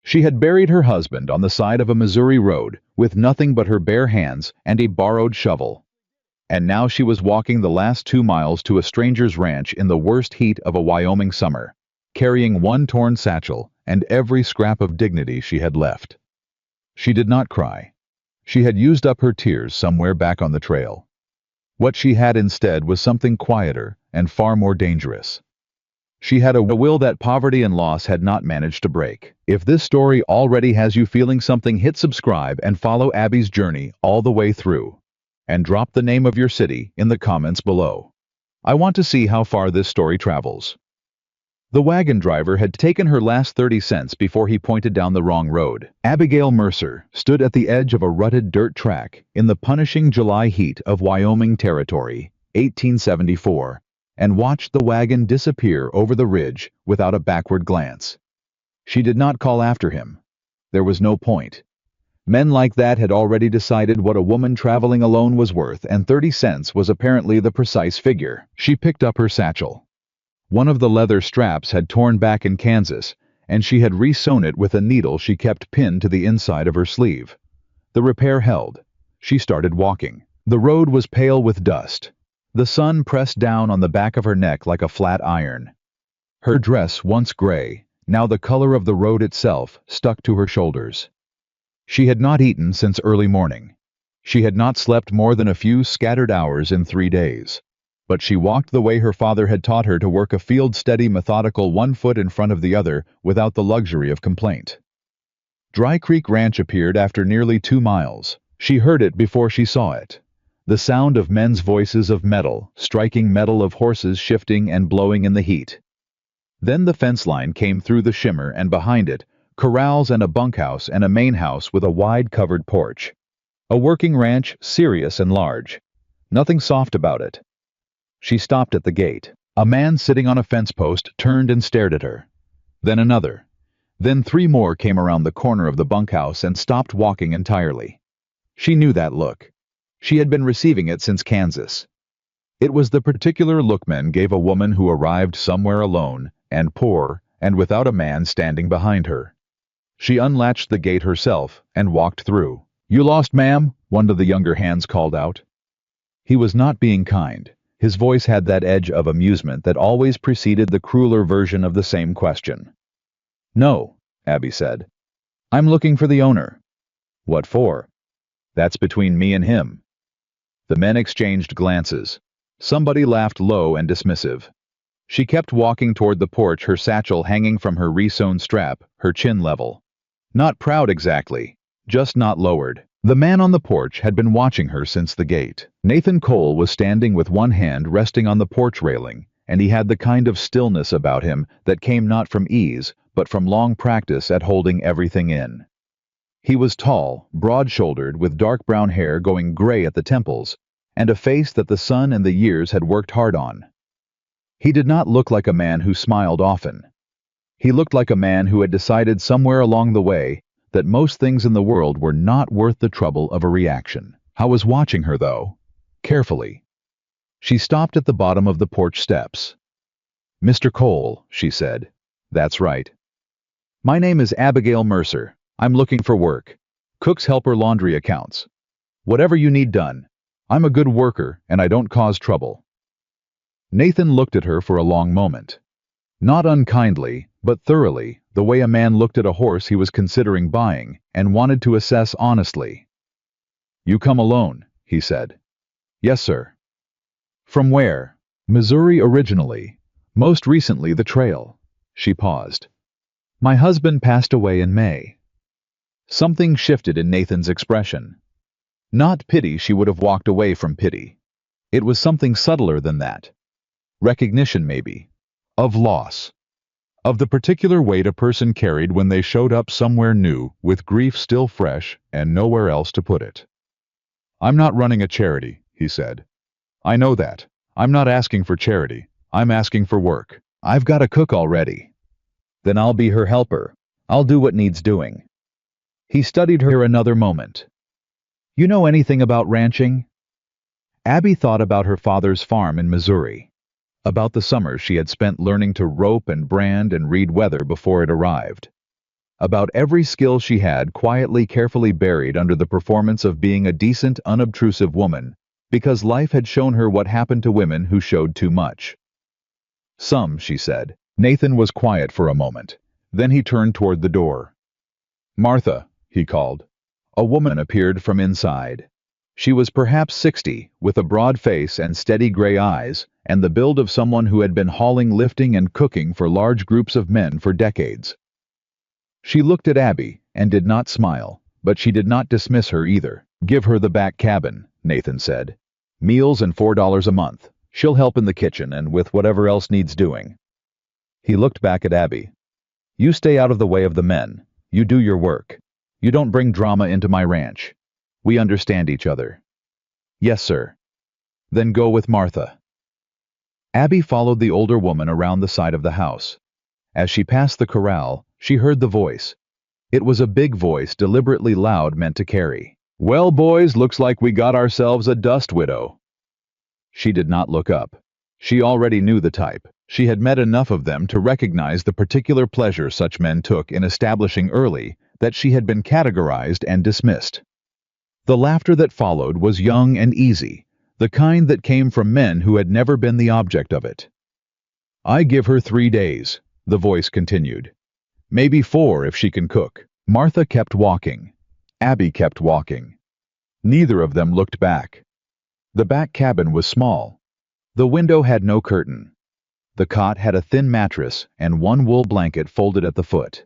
She had buried her husband on the side of a Missouri road with nothing but her bare hands and a borrowed shovel. And now she was walking the last 2 miles to a stranger's ranch in the worst heat of a Wyoming summer, carrying one torn satchel and every scrap of dignity she had left. She did not cry. She had used up her tears somewhere back on the trail. What she had instead was something quieter and far more dangerous. She had a will that poverty and loss had not managed to break. If this story already has you feeling something, hit subscribe and follow Abby's journey all the way through. And drop the name of your city in the comments below. I want to see how far this story travels. The wagon driver had taken her last 30 cents before he pointed down the wrong road. Abigail Mercer stood at the edge of a rutted dirt track in the punishing July heat of Wyoming Territory, 1874, and watched the wagon disappear over the ridge without a backward glance. She did not call after him. There was no point. Men like that had already decided what a woman traveling alone was worth, and 30 cents was apparently the precise figure. She picked up her satchel. One of the leather straps had torn back in Kansas, and she had re-sewn it with a needle she kept pinned to the inside of her sleeve. The repair held. She started walking. The road was pale with dust. The sun pressed down on the back of her neck like a flat iron. Her dress, once gray, now the color of the road itself, stuck to her shoulders. She had not eaten since early morning. She had not slept more than a few scattered hours in 3 days. But she walked the way her father had taught her to work, a field-steady, methodical 1 foot in front of the other, without the luxury of complaint. Dry Creek Ranch appeared after nearly 2 miles. She heard it before she saw it. The sound of men's voices, of metal, striking metal, of horses shifting and blowing in the heat. Then the fence line came through the shimmer, and behind it, corrals and a bunkhouse and a main house with a wide covered porch. A working ranch, serious and large. Nothing soft about it. She stopped at the gate. A man sitting on a fence post turned and stared at her. Then another. Then 3 more came around the corner of the bunkhouse and stopped walking entirely. She knew that look. She had been receiving it since Kansas. It was the particular look men gave a woman who arrived somewhere alone, and poor, and without a man standing behind her. She unlatched the gate herself and walked through. "You lost, ma'am?" one of the younger hands called out. He was not being kind. His voice had that edge of amusement that always preceded the crueler version of the same question. "No," Abby said. "I'm looking for the owner." "What for?" "That's between me and him." The men exchanged glances. Somebody laughed low and dismissive. She kept walking toward the porch, her satchel hanging from her re-sewn strap, her chin level. Not proud exactly, just not lowered. The man on the porch had been watching her since the gate. Nathan Cole was standing with one hand resting on the porch railing, and he had the kind of stillness about him that came not from ease, but from long practice at holding everything in. He was tall, broad-shouldered, with dark brown hair going gray at the temples, and a face that the sun and the years had worked hard on. He did not look like a man who smiled often. He looked like a man who had decided somewhere along the way that most things in the world were not worth the trouble of a reaction. I was watching her, though, carefully. She stopped at the bottom of the porch steps. "Mr. Cole," she said. "That's right. My name is Abigail Mercer. I'm looking for work. Cook's helper, laundry accounts. Whatever you need done. I'm a good worker, and I don't cause trouble." Nathan looked at her for a long moment. Not unkindly, but thoroughly, the way a man looked at a horse he was considering buying and wanted to assess honestly. "You come alone," he said. "Yes, sir." "From where?" "Missouri originally. Most recently the trail." She paused. "My husband passed away in May." Something shifted in Nathan's expression. Not pity, she would have walked away from pity. It was something subtler than that. Recognition, maybe. Of loss. Of the particular weight a person carried when they showed up somewhere new, with grief still fresh and nowhere else to put it. "I'm not running a charity," he said. "I know that. I'm not asking for charity. I'm asking for work. I've got a cook already." "Then I'll be her helper. I'll do what needs doing." He studied her another moment. "You know anything about ranching?" Abby thought about her father's farm in Missouri, about the summers she had spent learning to rope and brand and read weather before it arrived. about every skill she had quietly carefully buried under the performance of being a decent, unobtrusive woman, because life had shown her what happened to women who showed too much. Some, she said. Nathan was quiet for a moment. Then he turned toward the door. Martha, he called. A woman appeared from inside. She was perhaps 60, with a broad face and steady gray eyes, and the build of someone who had been hauling, lifting, and cooking for large groups of men for decades. She looked at Abby and did not smile, but she did not dismiss her either. Give her the back cabin, Nathan said. Meals and $4 a month. She'll help in the kitchen and with whatever else needs doing. He looked back at Abby. You stay out of the way of the men. You do your work. You don't bring drama into my ranch. We understand each other. Yes, sir. Then go with Martha. Abby followed the older woman around the side of the house. As she passed the corral, she heard the voice. It was a big voice, deliberately loud, meant to carry. Well, boys, looks like we got ourselves a dust widow. She did not look up. She already knew the type. She had met enough of them to recognize the particular pleasure such men took in establishing early that she had been categorized and dismissed. The laughter that followed was young and easy, the kind that came from men who had never been the object of it. I give her 3 days, the voice continued. Maybe 4 if she can cook. Martha kept walking. Abby kept walking. Neither of them looked back. The back cabin was small. The window had no curtain. The cot had a thin mattress and one wool blanket folded at the foot.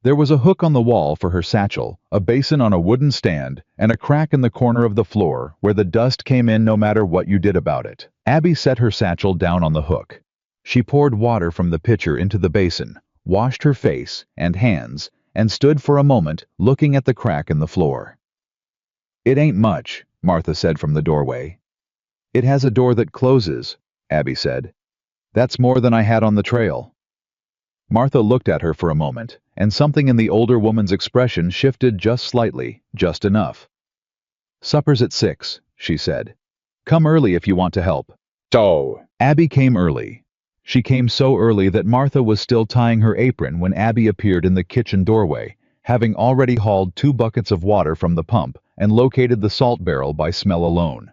There was a hook on the wall for her satchel, a basin on a wooden stand, and a crack in the corner of the floor where the dust came in no matter what you did about it. Abby set her satchel down on the hook. She poured water from the pitcher into the basin, washed her face and hands, and stood for a moment looking at the crack in the floor. It ain't much, Martha said from the doorway. It has a door that closes, Abby said. That's more than I had on the trail. Martha looked at her for a moment, and something in the older woman's expression shifted just slightly, just enough. Supper's at 6, she said. Come early if you want to help. So, Abby came early. She came so early that Martha was still tying her apron when Abby appeared in the kitchen doorway, having already hauled 2 buckets of water from the pump and located the salt barrel by smell alone.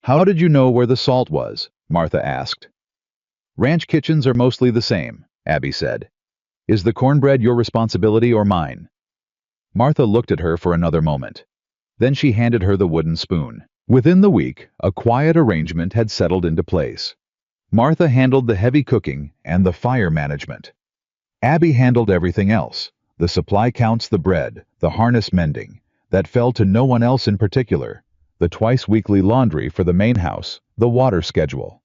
How did you know where the salt was? Martha asked. Ranch kitchens are mostly the same, Abby said. Is the cornbread your responsibility or mine? Martha looked at her for another moment. Then she handed her the wooden spoon. Within the week, a quiet arrangement had settled into place. Martha handled the heavy cooking and the fire management. Abby handled everything else, the supply counts, the bread, the harness mending, that fell to no one else in particular, the twice-weekly laundry for the main house, the water schedule.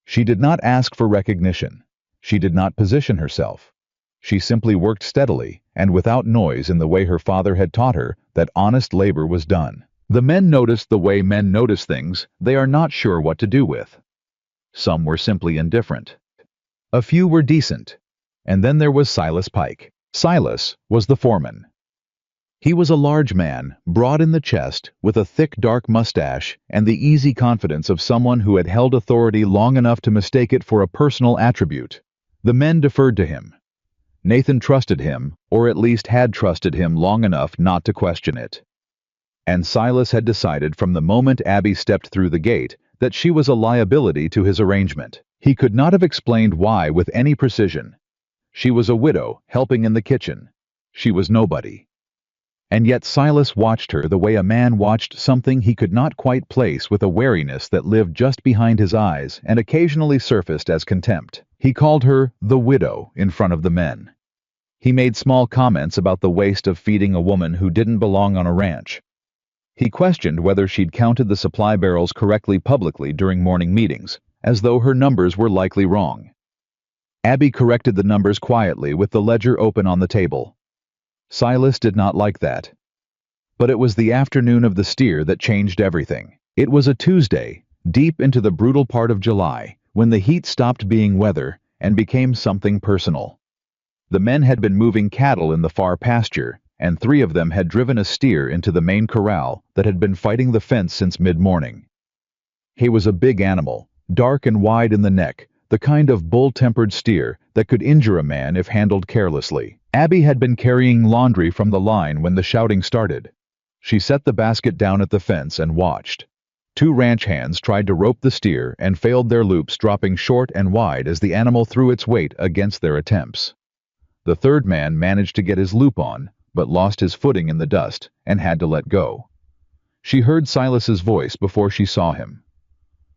She did not ask for recognition. She did not position herself. She simply worked steadily and without noise in the way her father had taught her that honest labor was done. The men noticed the way men notice things they are not sure what to do with. Some were simply indifferent. A few were decent. And then there was Silas Pike. Silas was the foreman. He was a large man, broad in the chest, with a thick dark mustache and the easy confidence of someone who had held authority long enough to mistake it for a personal attribute. The men deferred to him. Nathan trusted him, or at least had trusted him long enough not to question it. And Silas had decided from the moment Abby stepped through the gate that she was a liability to his arrangement. He could not have explained why with any precision. She was a widow, helping in the kitchen. She was nobody. And yet Silas watched her the way a man watched something he could not quite place, with a wariness that lived just behind his eyes and occasionally surfaced as contempt. He called her the widow in front of the men. He made small comments about the waste of feeding a woman who didn't belong on a ranch. He questioned whether she'd counted the supply barrels correctly publicly during morning meetings, as though her numbers were likely wrong. Abby corrected the numbers quietly with the ledger open on the table. Silas did not like that. But it was the afternoon of the steer that changed everything. It was a Tuesday, deep into the brutal part of July, when the heat stopped being weather and became something personal. The men had been moving cattle in the far pasture, and 3 of them had driven a steer into the main corral that had been fighting the fence since mid-morning. He was a big animal, dark and wide in the neck, the kind of bull-tempered steer that could injure a man if handled carelessly. Abby had been carrying laundry from the line when the shouting started. She set the basket down at the fence and watched. Two ranch hands tried to rope the steer and failed, their loops dropping short and wide as the animal threw its weight against their attempts. The third man managed to get his loop on, but lost his footing in the dust and had to let go. She heard Silas's voice before she saw him.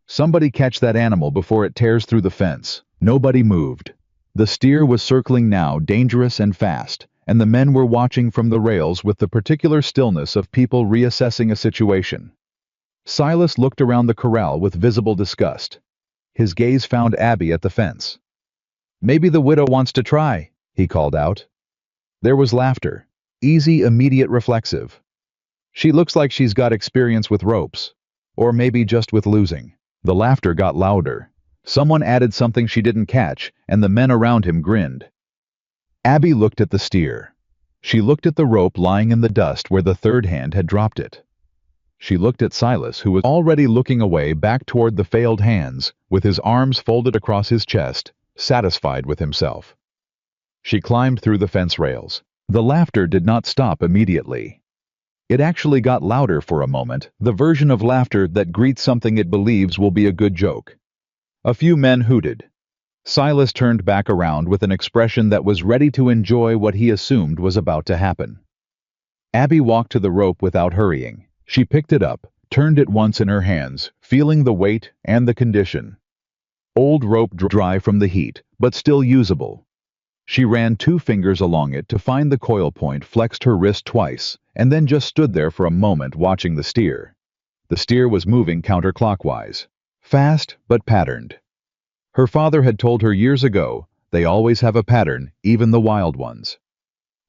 "Somebody catch that animal before it tears through the fence." Nobody moved. The steer was circling now, dangerous and fast, and the men were watching from the rails with the particular stillness of people reassessing a situation. Silas looked around the corral with visible disgust. His gaze found Abby at the fence. "Maybe the widow wants to try," he called out. There was laughter, easy, immediate, reflexive. "She looks like she's got experience with ropes. Or maybe just with losing." The laughter got louder. Someone added something she didn't catch, and the men around him grinned. Abby looked at the steer. She looked at the rope lying in the dust where the third hand had dropped it. She looked at Silas, who was already looking away, back toward the failed hands, with his arms folded across his chest, satisfied with himself. She climbed through the fence rails. The laughter did not stop immediately. It actually got louder for a moment, the version of laughter that greets something it believes will be a good joke. A few men hooted. Silas turned back around with an expression that was ready to enjoy what he assumed was about to happen. Abby walked to the rope without hurrying. She picked it up, turned it once in her hands, feeling the weight and the condition. Old rope, dry from the heat, but still usable. She ran 2 fingers along it to find the coil point, flexed her wrist twice, and then just stood there for a moment watching the steer. The steer was moving counterclockwise. Fast, but patterned. Her father had told her years ago, they always have a pattern, even the wild ones.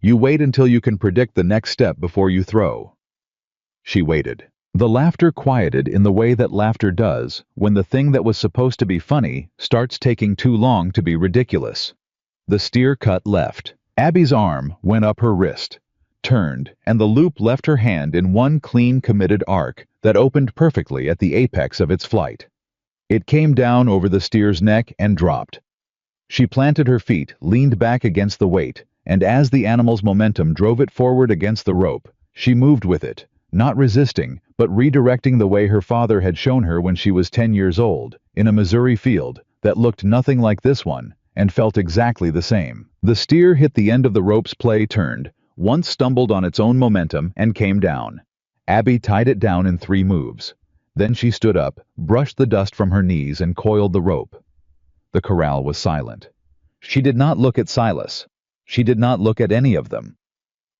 You wait until you can predict the next step before you throw. She waited. The laughter quieted in the way that laughter does when the thing that was supposed to be funny starts taking too long to be ridiculous. The steer cut left. Abby's arm went up her wrist, turned, and the loop left her hand in one clean, committed arc that opened perfectly at the apex of its flight. It came down over the steer's neck and dropped. She planted her feet, leaned back against the weight, and as the animal's momentum drove it forward against the rope, she moved with it, not resisting, but redirecting the way her father had shown her when she was 10 years old, in a Missouri field that looked nothing like this one, and felt exactly the same. The steer hit the end of the rope's play, turned, once stumbled on its own momentum, and came down. Abby tied it down in 3 moves. Then she stood up, brushed the dust from her knees, and coiled the rope. The corral was silent. She did not look at Silas. She did not look at any of them.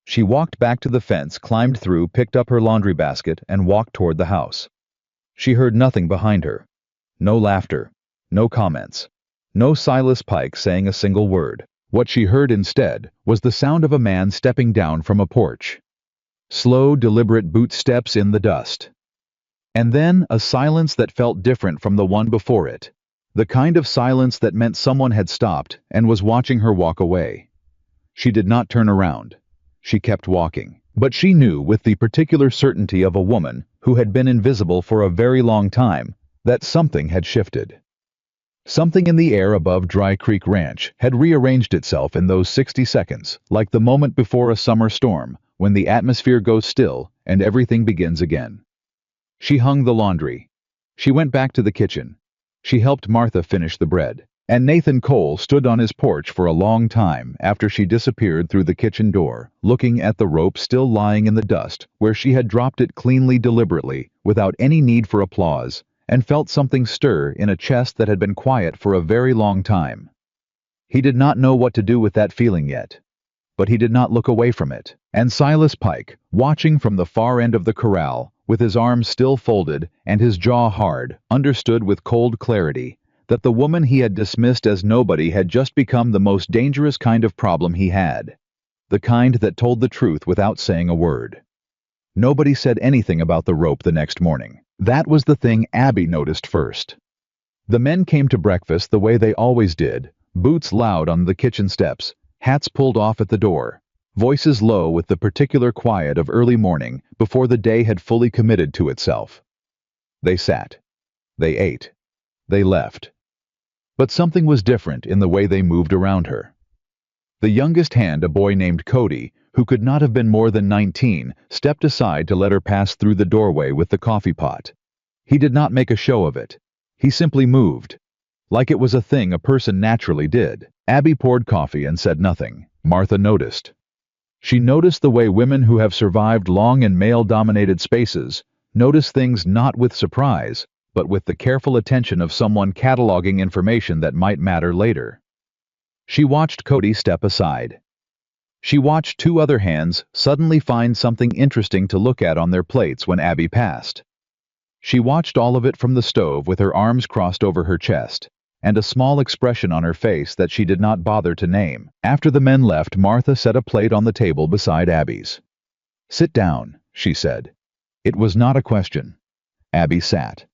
She walked back to the fence, climbed through, picked up her laundry basket, and walked toward the house. She heard nothing behind her. No laughter. No comments. No Silas Pike saying a single word. What she heard instead was the sound of a man stepping down from a porch. Slow, deliberate boot steps in the dust. And then a silence that felt different from the one before it. The kind of silence that meant someone had stopped and was watching her walk away. She did not turn around. She kept walking. But she knew with the particular certainty of a woman who had been invisible for a very long time that something had shifted. Something in the air above Dry Creek Ranch had rearranged itself in those 60 seconds, like the moment before a summer storm, when the atmosphere goes still and everything begins again. She hung the laundry. She went back to the kitchen. She helped Martha finish the bread. And Nathan Cole stood on his porch for a long time after she disappeared through the kitchen door, looking at the rope still lying in the dust where she had dropped it cleanly, deliberately, without any need for applause, and felt something stir in a chest that had been quiet for a very long time. He did not know what to do with that feeling yet, but he did not look away from it. And Silas Pike, watching from the far end of the corral, with his arms still folded and his jaw hard, understood with cold clarity that the woman he had dismissed as nobody had just become the most dangerous kind of problem he had. The kind that told the truth without saying a word. Nobody said anything about the rope the next morning. That was the thing Abby noticed first. The men came to breakfast the way they always did, boots loud on the kitchen steps, hats pulled off at the door, voices low with the particular quiet of early morning before the day had fully committed to itself. They sat. They ate. They left. But something was different in the way they moved around her. The youngest hand, a boy named Cody, who could not have been more than 19, stepped aside to let her pass through the doorway with the coffee pot. He did not make a show of it. He simply moved, like it was a thing a person naturally did. Abby poured coffee and said nothing. Martha noticed. She noticed the way women who have survived long and male-dominated spaces notice things not with surprise, but with the careful attention of someone cataloging information that might matter later. She watched Cody step aside. She watched two other hands suddenly find something interesting to look at on their plates when Abby passed. She watched all of it from the stove with her arms crossed over her chest, and a small expression on her face that she did not bother to name. After the men left, Martha set a plate on the table beside Abby's. "Sit down," she said. It was not a question. Abby sat.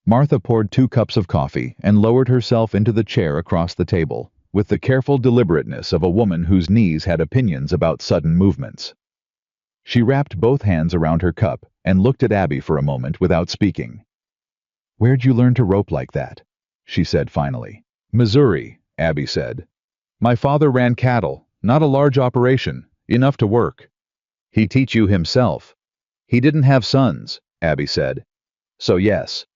Martha poured 2 cups of coffee and lowered herself into the chair across the table, with the careful deliberateness of a woman whose knees had opinions about sudden movements. She wrapped both hands around her cup and looked at Abby for a moment without speaking. "Where'd you learn to rope like that?" she said finally. "Missouri," Abby said. "My father ran cattle, not a large operation, enough to work." "He teach you himself." "He didn't have sons," Abby said. "So yes."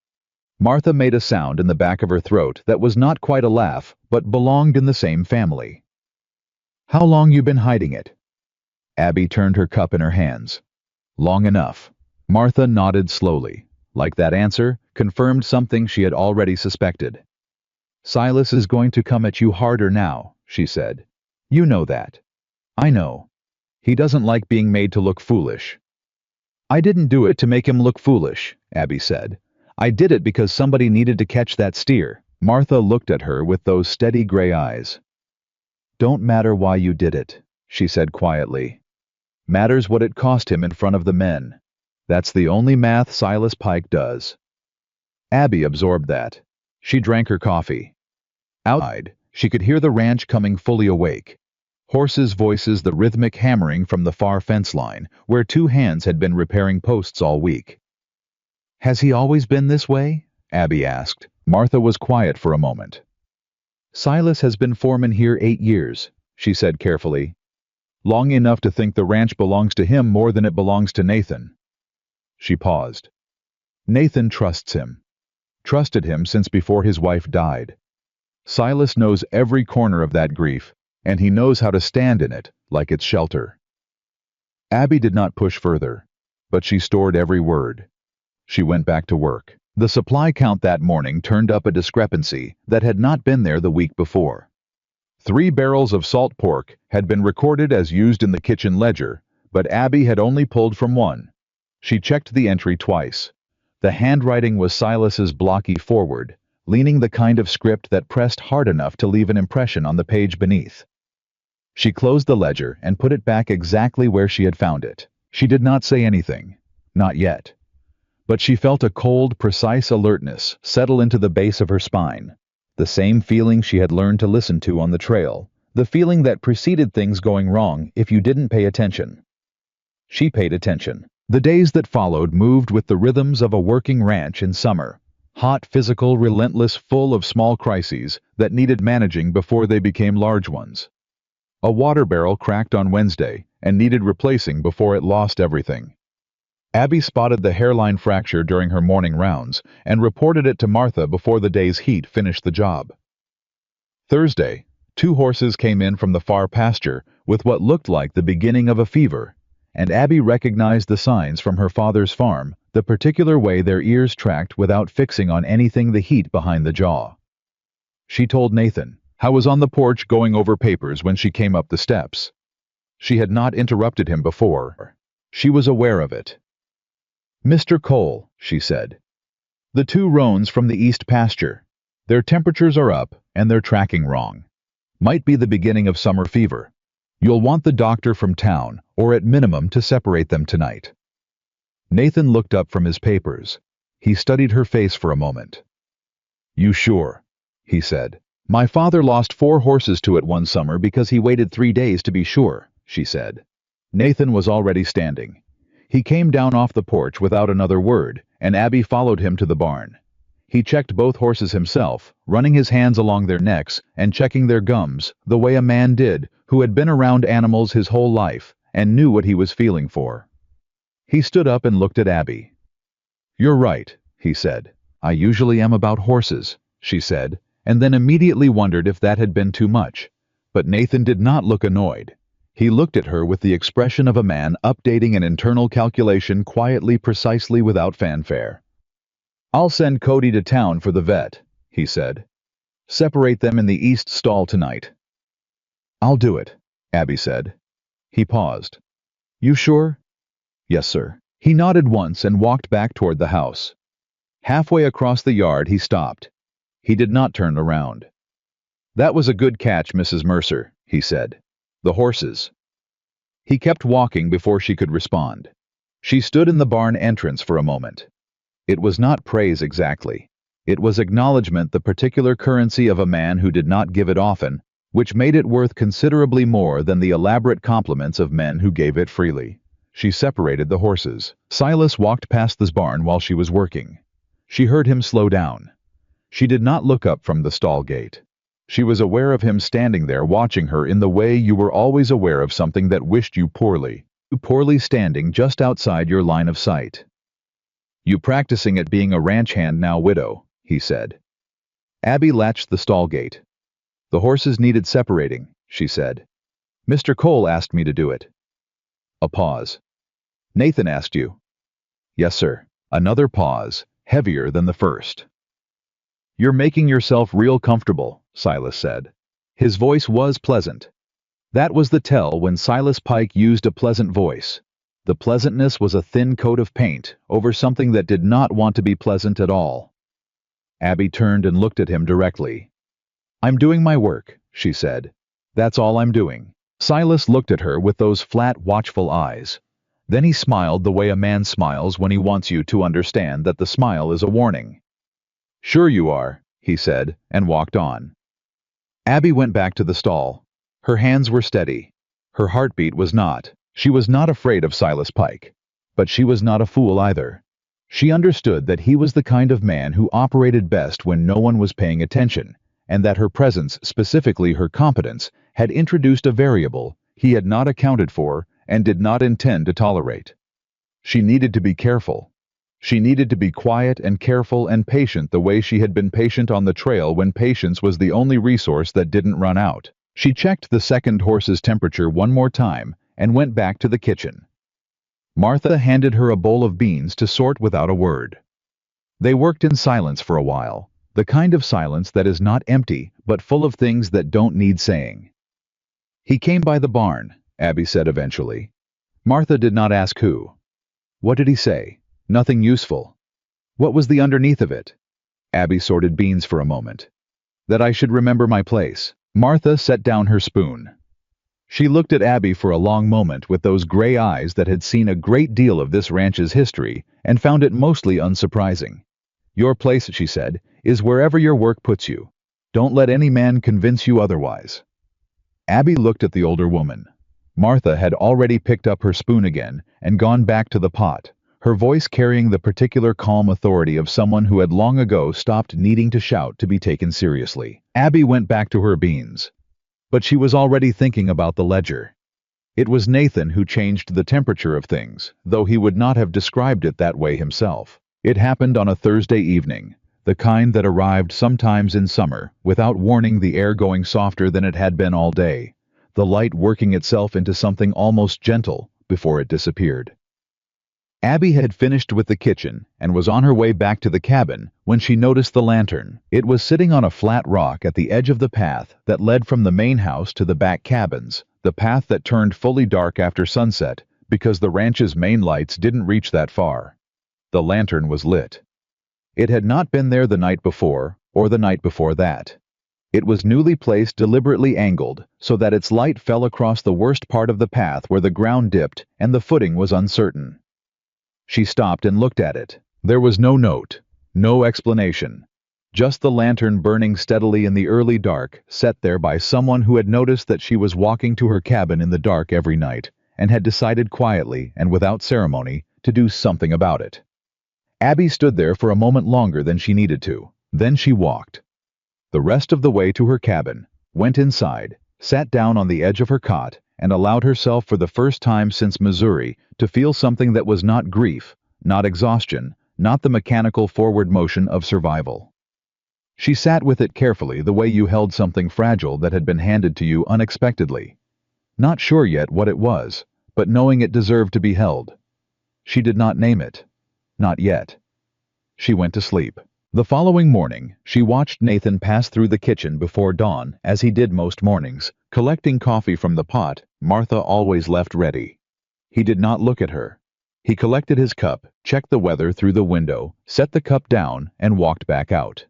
Martha made a sound in the back of her throat that was not quite a laugh, but belonged in the same family. "How long you been hiding it?" Abby turned her cup in her hands. "Long enough." Martha nodded slowly. Like that answer, confirmed something she had already suspected. "Silas is going to come at you harder now," she said. "You know that." "I know. He doesn't like being made to look foolish." "I didn't do it to make him look foolish," Abby said. "I did it because somebody needed to catch that steer." Martha looked at her with those steady gray eyes. "Don't matter why you did it," she said quietly. "Matters what it cost him in front of the men. That's the only math Silas Pike does." Abby absorbed that. She drank her coffee. Outside, she could hear the ranch coming fully awake. Horses' voices, the rhythmic hammering from the far fence line, where 2 hands had been repairing posts all week. "Has he always been this way?" Abby asked. Martha was quiet for a moment. "Silas has been foreman here 8 years, she said carefully. "Long enough to think the ranch belongs to him more than it belongs to Nathan." She paused. "Nathan trusts him. Trusted him since before his wife died. Silas knows every corner of that grief, and he knows how to stand in it, like it's shelter." Abby did not push further, but she stored every word. She went back to work. The supply count that morning turned up a discrepancy that had not been there the week before. 3 barrels of salt pork had been recorded as used in the kitchen ledger, but Abby had only pulled from 1. She checked the entry twice. The handwriting was Silas's blocky forward, leaning the kind of script that pressed hard enough to leave an impression on the page beneath. She closed the ledger and put it back exactly where she had found it. She did not say anything. Not yet. But she felt a cold, precise alertness settle into the base of her spine. The same feeling she had learned to listen to on the trail. The feeling that preceded things going wrong if you didn't pay attention. She paid attention. The days that followed moved with the rhythms of a working ranch in summer. Hot, physical, relentless, full of small crises that needed managing before they became large ones. A water barrel cracked on Wednesday and needed replacing before it lost everything. Abby spotted the hairline fracture during her morning rounds and reported it to Martha before the day's heat finished the job. Thursday, 2 horses came in from the far pasture with what looked like the beginning of a fever, and Abby recognized the signs from her father's farm, the particular way their ears tracked without fixing on anything, the heat behind the jaw. She told Nathan. I was on the porch going over papers when she came up the steps. She had not interrupted him before. She was aware of it. "Mr. Cole," she said. "The 2 roans from the east pasture. Their temperatures are up and they're tracking wrong. Might be the beginning of summer fever. You'll want the doctor from town, or at minimum to separate them tonight." Nathan looked up from his papers. He studied her face for a moment. "You sure?" he said. "My father lost 4 horses to it one summer because he waited 3 days to be sure," she said. Nathan was already standing. He came down off the porch without another word, and Abby followed him to the barn. He checked both horses himself, running his hands along their necks and checking their gums, the way a man did who had been around animals his whole life and knew what he was feeling for. He stood up and looked at Abby. "You're right," he said. "I usually am about horses," she said, and then immediately wondered if that had been too much. But Nathan did not look annoyed. He looked at her with the expression of a man updating an internal calculation quietly, precisely, without fanfare. "I'll send Cody to town for the vet," he said. "Separate them in the east stall tonight." "I'll do it," Abby said. He paused. "You sure?" "Yes, sir." He nodded once and walked back toward the house. Halfway across the yard he stopped. He did not turn around. "That was a good catch, Mrs. Mercer," he said. "The horses." He kept walking before she could respond. She stood in the barn entrance for a moment. It was not praise exactly. It was acknowledgement, the particular currency of a man who did not give it often, which made it worth considerably more than the elaborate compliments of men who gave it freely. She separated the horses. Silas walked past this barn while she was working. She heard him slow down. She did not look up from the stall gate. She was aware of him standing there watching her in the way you were always aware of something that wished you poorly standing just outside your line of sight. "You practicing at being a ranch hand now, widow," he said. Abby latched the stall gate. "The horses needed separating," she said. "Mr. Cole asked me to do it." A pause. "Nathan asked you?" "Yes, sir." Another pause, heavier than the first. "You're making yourself real comfortable," Silas said. His voice was pleasant. That was the tell when Silas Pike used a pleasant voice. The pleasantness was a thin coat of paint over something that did not want to be pleasant at all. Abby turned and looked at him directly. "I'm doing my work," she said. "That's all I'm doing." Silas looked at her with those flat, watchful eyes. Then he smiled the way a man smiles when he wants you to understand that the smile is a warning. "Sure you are," he said, and walked on. Abby went back to the stall. Her hands were steady. Her heartbeat was not. She was not afraid of Silas Pike. But she was not a fool either. She understood that he was the kind of man who operated best when no one was paying attention, and that her presence, specifically her competence, had introduced a variable he had not accounted for and did not intend to tolerate. She needed to be careful. She needed to be quiet and careful and patient the way she had been patient on the trail when patience was the only resource that didn't run out. She checked the second horse's temperature one more time and went back to the kitchen. Martha handed her a bowl of beans to sort without a word. They worked in silence for a while, the kind of silence that is not empty but full of things that don't need saying. "He came by the barn," Abby said eventually. Martha did not ask who. "What did he say?" "Nothing useful." "What was the underneath of it?" Abby sorted beans for a moment. "That I should remember my place." Martha set down her spoon. She looked at Abby for a long moment with those gray eyes that had seen a great deal of this ranch's history and found it mostly unsurprising. "Your place," she said, "is wherever your work puts you. Don't let any man convince you otherwise." Abby looked at the older woman. Martha had already picked up her spoon again and gone back to the pot, her voice carrying the particular calm authority of someone who had long ago stopped needing to shout to be taken seriously. Abby went back to her beans. But she was already thinking about the ledger. It was Nathan who changed the temperature of things, though he would not have described it that way himself. It happened on a Thursday evening, the kind that arrived sometimes in summer, without warning, the air going softer than it had been all day, the light working itself into something almost gentle before it disappeared. Abby had finished with the kitchen and was on her way back to the cabin when she noticed the lantern. It was sitting on a flat rock at the edge of the path that led from the main house to the back cabins, the path that turned fully dark after sunset because the ranch's main lights didn't reach that far. The lantern was lit. It had not been there the night before or the night before that. It was newly placed, deliberately angled, so that its light fell across the worst part of the path where the ground dipped and the footing was uncertain. She stopped and looked at it. There was no note, no explanation. Just the lantern burning steadily in the early dark, set there by someone who had noticed that she was walking to her cabin in the dark every night, and had decided quietly and without ceremony to do something about it. Abby stood there for a moment longer than she needed to. Then she walked the rest of the way to her cabin, went inside, sat down on the edge of her cot, and allowed herself for the first time since Missouri to feel something that was not grief, not exhaustion, not the mechanical forward motion of survival. She sat with it carefully, the way you held something fragile that had been handed to you unexpectedly. Not sure yet what it was, but knowing it deserved to be held. She did not name it. Not yet. She went to sleep. The following morning, she watched Nathan pass through the kitchen before dawn, as he did most mornings, collecting coffee from the pot Martha always left ready. He did not look at her. He collected his cup, checked the weather through the window, set the cup down, and walked back out.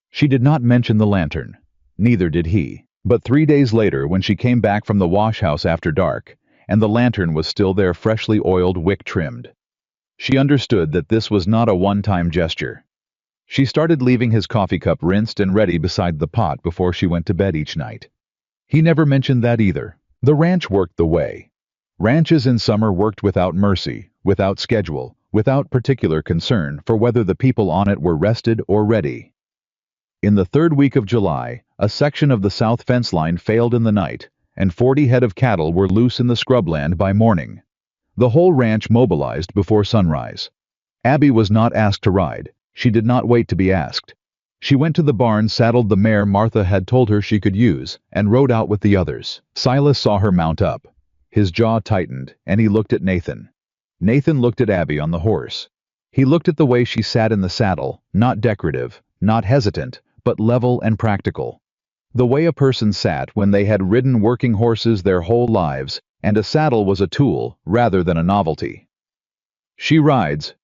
She did not mention the lantern. Neither did he. But 3 days later, when she came back from the wash house after dark, and the lantern was still there, freshly oiled, wick trimmed, she understood that this was not a one-time gesture. She started leaving his coffee cup rinsed and ready beside the pot before she went to bed each night. He never mentioned that either. The ranch worked the way ranches in summer worked, without mercy, without schedule, without particular concern for whether the people on it were rested or ready. In the third week of July, a section of the south fence line failed in the night, and 40 head of cattle were loose in the scrubland by morning. The whole ranch mobilized before sunrise. Abby was not asked to ride. She did not wait to be asked. She went to the barn, saddled the mare Martha had told her she could use, and rode out with the others. Silas saw her mount up. His jaw tightened, and he looked at Nathan. Nathan looked at Abby on the horse. He looked at the way she sat in the saddle, not decorative, not hesitant, but level and practical. The way a person sat when they had ridden working horses their whole lives, and a saddle was a tool rather than a novelty. "She rides,"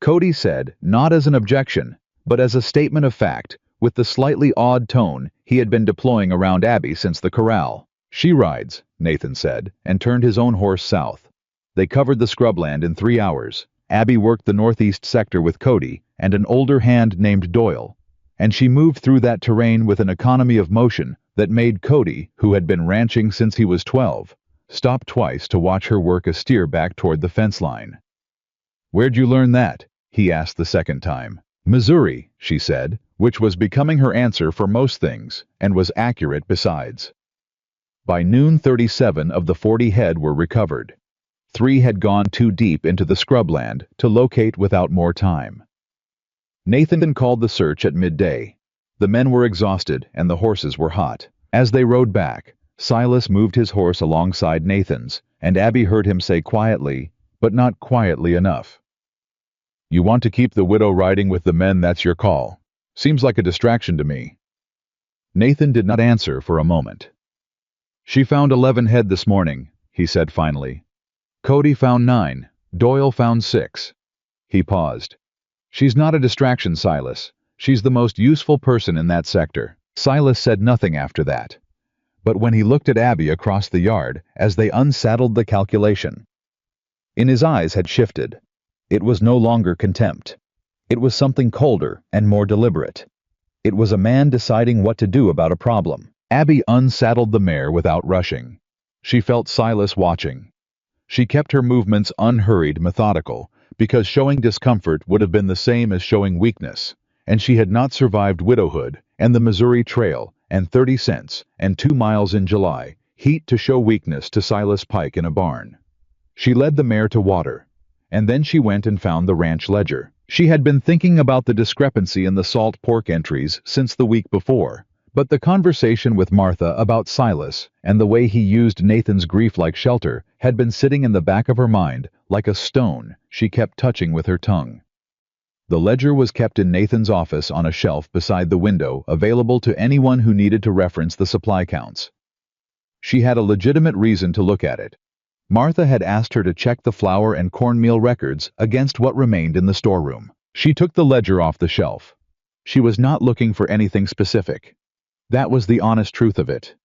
Cody said, not as an objection, but as a statement of fact, with the slightly odd tone he had been deploying around Abby since the corral. "She rides," Nathan said, and turned his own horse south. They covered the scrubland in 3 hours. Abby worked the northeast sector with Cody and an older hand named Doyle, and she moved through that terrain with an economy of motion that made Cody, who had been ranching since he was 12, stop twice to watch her work a steer back toward the fence line. "Where'd you learn that?" he asked the second time. "Missouri," she said, which was becoming her answer for most things, and was accurate besides. By noon, 37 of the 40 head were recovered. 3 had gone too deep into the scrubland to locate without more time. Nathan called the search at midday. The men were exhausted and the horses were hot. As they rode back, Silas moved his horse alongside Nathan's, and Abby heard him say quietly, but not quietly enough, "You want to keep the widow riding with the men, that's your call. Seems like a distraction to me." Nathan did not answer for a moment. "She found 11 head this morning," he said finally. "Cody found 9. Doyle found 6. He paused. "She's not a distraction, Silas. She's the most useful person in that sector." Silas said nothing after that. But when he looked at Abby across the yard as they unsaddled the calculation, in his eyes had shifted. It was no longer contempt. It was something colder and more deliberate. It was a man deciding what to do about a problem. Abby unsaddled the mare without rushing. She felt Silas watching. She kept her movements unhurried, methodical, because showing discomfort would have been the same as showing weakness, and she had not survived widowhood and the Missouri Trail and 30 cents and 2 miles in July, heat to show weakness to Silas Pike in a barn. She led the mare to water, and then she went and found the ranch ledger. She had been thinking about the discrepancy in the salt pork entries since the week before, but the conversation with Martha about Silas and the way he used Nathan's grief like shelter had been sitting in the back of her mind like a stone she kept touching with her tongue. The ledger was kept in Nathan's office on a shelf beside the window, available to anyone who needed to reference the supply counts. She had a legitimate reason to look at it. Martha had asked her to check the flour and cornmeal records against what remained in the storeroom. She took the ledger off the shelf. She was not looking for anything specific. That was the honest truth of it.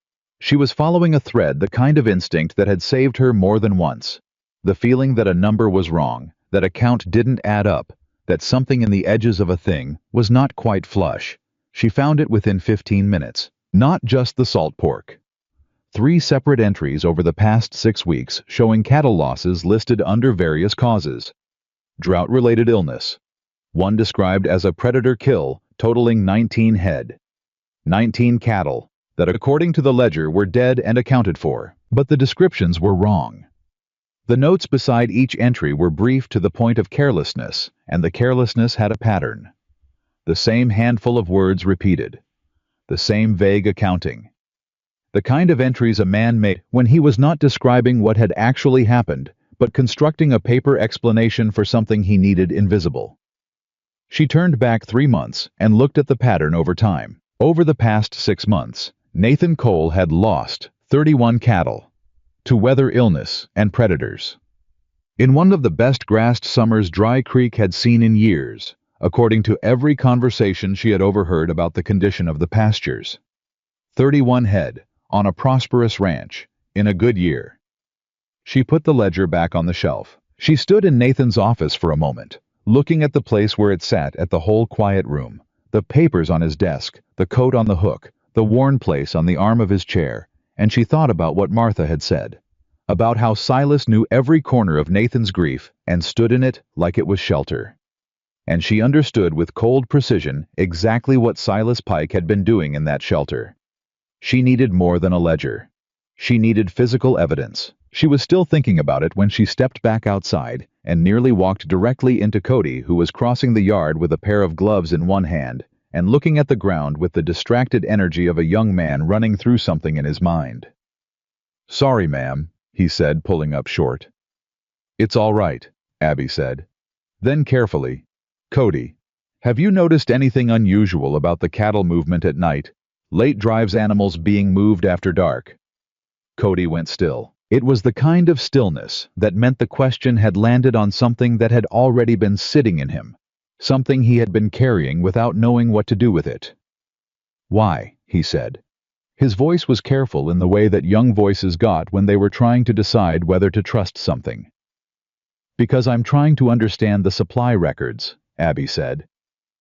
She was following a thread, the kind of instinct that had saved her more than once. The feeling that a number was wrong, that a count didn't add up, that something in the edges of a thing was not quite flush. She found it within 15 minutes. Not just the salt pork. 3 separate entries over the past 6 weeks showing cattle losses listed under various causes. Drought-related illness, One described as a predator kill, totaling 19 head. 19 cattle, that according to the ledger were dead and accounted for, but the descriptions were wrong. The notes beside each entry were brief to the point of carelessness, and the carelessness had a pattern. The same handful of words repeated. The same vague accounting. The kind of entries a man made when he was not describing what had actually happened, but constructing a paper explanation for something he needed invisible. She turned back 3 months and looked at the pattern over time. Over the past 6 months, Nathan Cole had lost 31 cattle to weather, illness, and predators. In one of the best grassed summers Dry Creek had seen in years, according to every conversation she had overheard about the condition of the pastures. 31 head, on a prosperous ranch, in a good year. She put the ledger back on the shelf. She stood in Nathan's office for a moment, looking at the place where it sat at the whole quiet room, the papers on his desk, the coat on the hook, the worn place on the arm of his chair, and she thought about what Martha had said, about how Silas knew every corner of Nathan's grief and stood in it like it was shelter. And she understood with cold precision exactly what Silas Pike had been doing in that shelter. She needed more than a ledger. She needed physical evidence. She was still thinking about it when she stepped back outside and nearly walked directly into Cody, who was crossing the yard with a pair of gloves in one hand and looking at the ground with the distracted energy of a young man running through something in his mind. "Sorry, ma'am," he said, pulling up short. "It's all right," Abby said. Then carefully, "Cody, have you noticed anything unusual about the cattle movement at night? Late drives, animals being moved after dark?" Cody went still. It was the kind of stillness that meant the question had landed on something that had already been sitting in him, something he had been carrying without knowing what to do with it. "Why?" he said. His voice was careful in the way that young voices got when they were trying to decide whether to trust something. "Because I'm trying to understand the supply records," Abby said.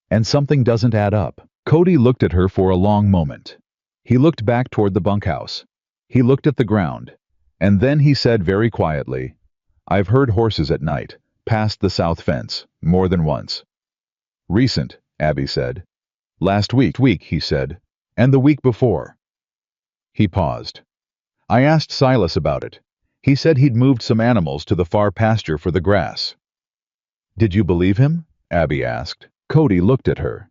"And something doesn't add up." Cody looked at her for a long moment. He looked back toward the bunkhouse. He looked at the ground. And then he said very quietly, "I've heard horses at night, past the south fence, more than once." "Recent," Abby said. "Last week," he said. "And the week before." He paused. "I asked Silas about it. He said he'd moved some animals to the far pasture for the grass." "Did you believe him?" Abby asked. Cody looked at her.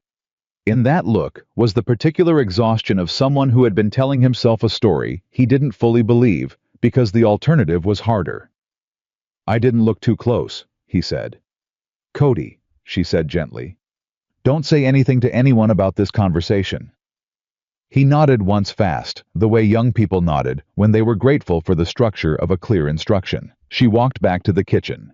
In that look was the particular exhaustion of someone who had been telling himself a story he didn't fully believe because the alternative was harder. "I didn't look too close," he said. "Cody," she said gently, "don't say anything to anyone about this conversation." He nodded once fast, the way young people nodded when they were grateful for the structure of a clear instruction. She walked back to the kitchen.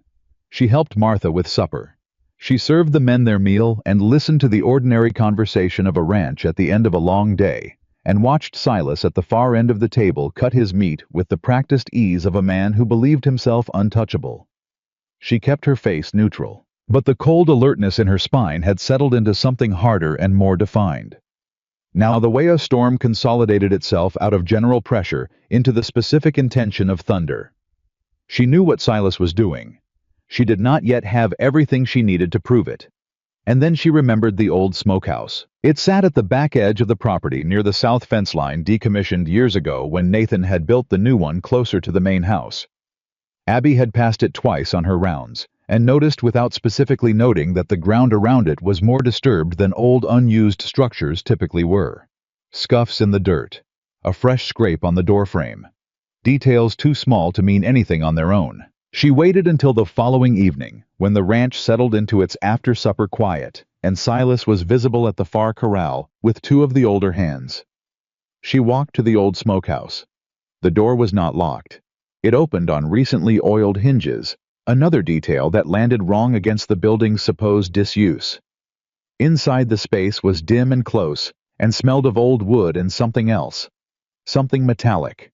She helped Martha with supper. She served the men their meal and listened to the ordinary conversation of a ranch at the end of a long day, and watched Silas at the far end of the table cut his meat with the practiced ease of a man who believed himself untouchable. She kept her face neutral, but the cold alertness in her spine had settled into something harder and more defined. Now the way a storm consolidated itself out of general pressure into the specific intention of thunder. She knew what Silas was doing. She did not yet have everything she needed to prove it. And then she remembered the old smokehouse. It sat at the back edge of the property near the south fence line, decommissioned years ago when Nathan had built the new one closer to the main house. Abby had passed it twice on her rounds, and noticed without specifically noting that the ground around it was more disturbed than old unused structures typically were. Scuffs in the dirt. A fresh scrape on the doorframe. Details too small to mean anything on their own. She waited until the following evening, when the ranch settled into its after-supper quiet, and Silas was visible at the far corral with 2 of the older hands. She walked to the old smokehouse. The door was not locked. It opened on recently oiled hinges, another detail that landed wrong against the building's supposed disuse. Inside the space was dim and close, and smelled of old wood and something else. Something metallic.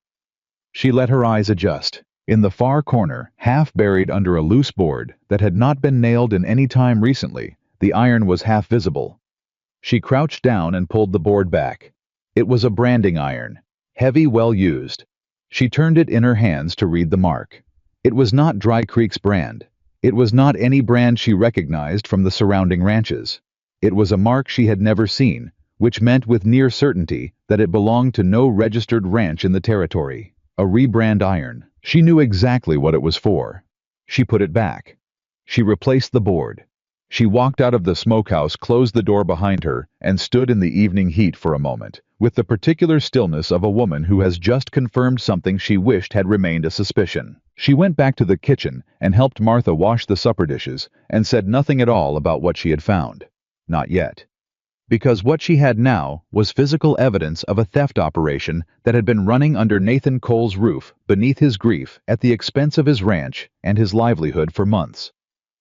She let her eyes adjust. In the far corner, half buried under a loose board that had not been nailed in any time recently, the iron was half visible. She crouched down and pulled the board back. It was a branding iron, heavy, well used. She turned it in her hands to read the mark. It was not Dry Creek's brand. It was not any brand she recognized from the surrounding ranches. It was a mark she had never seen, which meant with near certainty that it belonged to no registered ranch in the territory. A rebrand iron. She knew exactly what it was for. She put it back. She replaced the board. She walked out of the smokehouse, closed the door behind her, and stood in the evening heat for a moment, with the particular stillness of a woman who has just confirmed something she wished had remained a suspicion. She went back to the kitchen and helped Martha wash the supper dishes and said nothing at all about what she had found. Not yet. Because what she had now was physical evidence of a theft operation that had been running under Nathan Cole's roof beneath his grief at the expense of his ranch and his livelihood for months.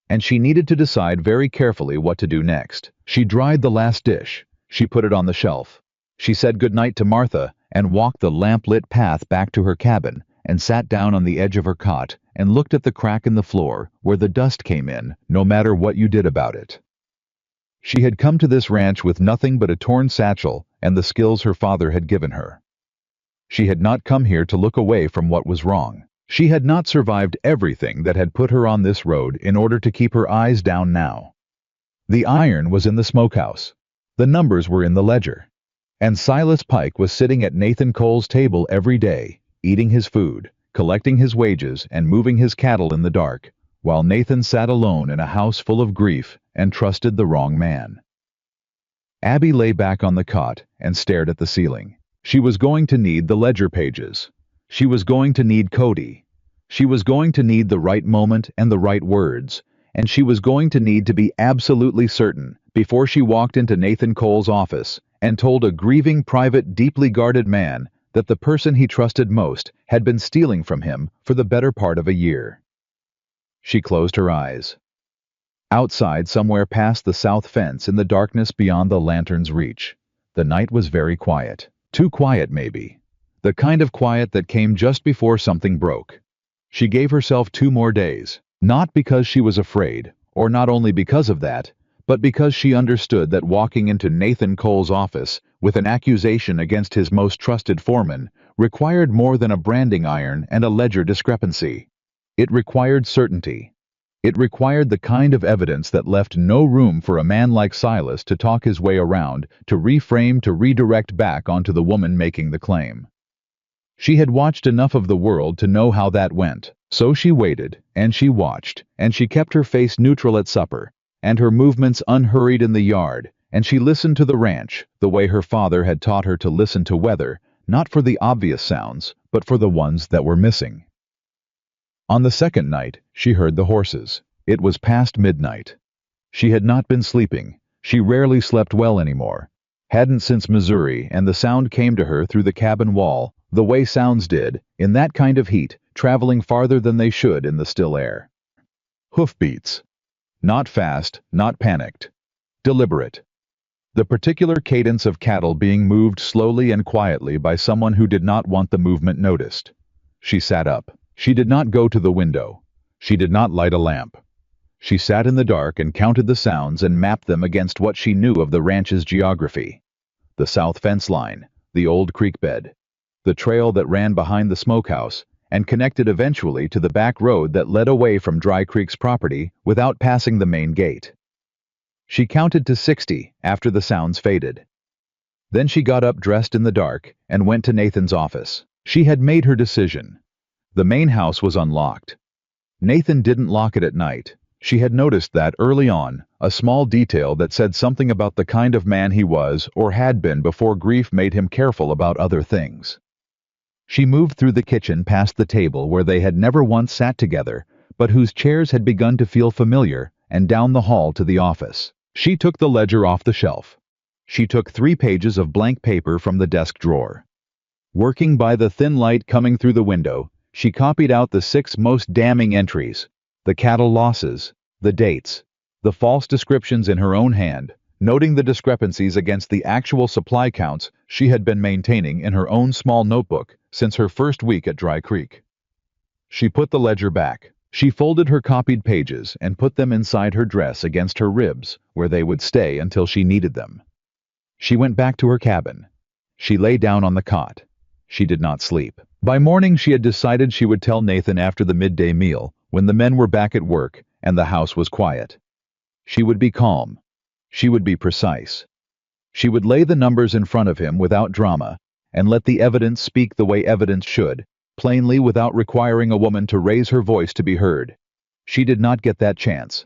And she needed to decide very carefully what to do next. She dried the last dish. She put it on the shelf. She said goodnight to Martha and walked the lamp-lit path back to her cabin and sat down on the edge of her cot and looked at the crack in the floor where the dust came in, no matter what you did about it. She had come to this ranch with nothing but a torn satchel and the skills her father had given her. She had not come here to look away from what was wrong. She had not survived everything that had put her on this road in order to keep her eyes down now. The iron was in the smokehouse. The numbers were in the ledger. And Silas Pike was sitting at Nathan Cole's table every day, eating his food, collecting his wages, and moving his cattle in the dark, while Nathan sat alone in a house full of grief and trusted the wrong man. Abby lay back on the cot and stared at the ceiling. She was going to need the ledger pages. She was going to need Cody. She was going to need the right moment and the right words, and she was going to need to be absolutely certain before she walked into Nathan Cole's office and told a grieving, private, deeply guarded man that the person he trusted most had been stealing from him for the better part of a year. She closed her eyes. Outside, somewhere past the south fence in the darkness beyond the lantern's reach, the night was very quiet. Too quiet, maybe. The kind of quiet that came just before something broke. She gave herself 2 more days, not because she was afraid, or not only because of that, but because she understood that walking into Nathan Cole's office with an accusation against his most trusted foreman required more than a branding iron and a ledger discrepancy. It required certainty. It required the kind of evidence that left no room for a man like Silas to talk his way around, to reframe, to redirect back onto the woman making the claim. She had watched enough of the world to know how that went, so she waited, and she watched, and she kept her face neutral at supper, and her movements unhurried in the yard, and she listened to the ranch, the way her father had taught her to listen to weather, not for the obvious sounds, but for the ones that were missing. On the second night, she heard the horses. It was past midnight. She had not been sleeping. She rarely slept well anymore. Hadn't since Missouri, and the sound came to her through the cabin wall, the way sounds did, in that kind of heat, traveling farther than they should in the still air. Hoofbeats. Not fast, not panicked. Deliberate. The particular cadence of cattle being moved slowly and quietly by someone who did not want the movement noticed. She sat up. She did not go to the window. She did not light a lamp. She sat in the dark and counted the sounds and mapped them against what she knew of the ranch's geography. The south fence line, the old creek bed, the trail that ran behind the smokehouse and connected eventually to the back road that led away from Dry Creek's property without passing the main gate. She counted to 60 after the sounds faded. Then she got up dressed in the dark and went to Nathan's office. She had made her decision. The main house was unlocked. Nathan didn't lock it at night. She had noticed that early on, a small detail that said something about the kind of man he was or had been before grief made him careful about other things. She moved through the kitchen past the table where they had never once sat together, but whose chairs had begun to feel familiar, and down the hall to the office. She took the ledger off the shelf. She took 3 pages of blank paper from the desk drawer. Working by the thin light coming through the window, she copied out the 6 most damning entries, the cattle losses, the dates, the false descriptions in her own hand, noting the discrepancies against the actual supply counts she had been maintaining in her own small notebook since her first week at Dry Creek. She put the ledger back. She folded her copied pages and put them inside her dress against her ribs, where they would stay until she needed them. She went back to her cabin. She lay down on the cot. She did not sleep. By morning she had decided she would tell Nathan after the midday meal, when the men were back at work, and the house was quiet. She would be calm. She would be precise. She would lay the numbers in front of him without drama, and let the evidence speak the way evidence should, plainly without requiring a woman to raise her voice to be heard. She did not get that chance.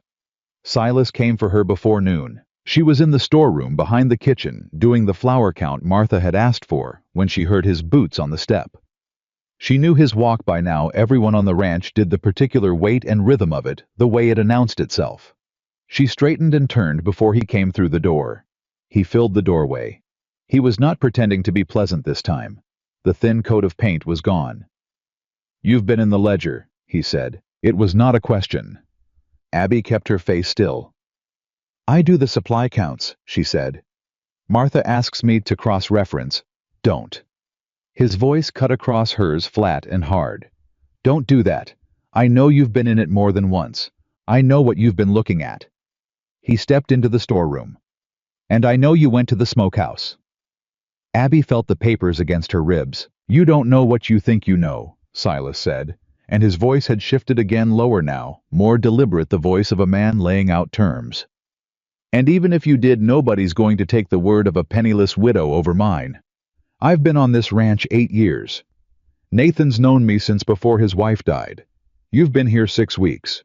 Silas came for her before noon. She was in the storeroom behind the kitchen, doing the flour count Martha had asked for, when she heard his boots on the step. She knew his walk by now. Everyone on the ranch did the particular weight and rhythm of it, the way it announced itself. She straightened and turned before he came through the door. He filled the doorway. He was not pretending to be pleasant this time. The thin coat of paint was gone. "You've been in the ledger," he said. It was not a question. Abby kept her face still. "I do the supply counts," she said. "Martha asks me to cross-reference. Don't." His voice cut across hers flat and hard. "Don't do that. I know you've been in it more than once. I know what you've been looking at." He stepped into the storeroom. "And I know you went to the smokehouse." Abby felt the papers against her ribs. "You don't know what you think you know," Silas said, and his voice had shifted again, lower now, more deliberate, the voice of a man laying out terms. "And even if you did, nobody's going to take the word of a penniless widow over mine. I've been on this ranch 8 years. Nathan's known me since before his wife died. You've been here 6 weeks.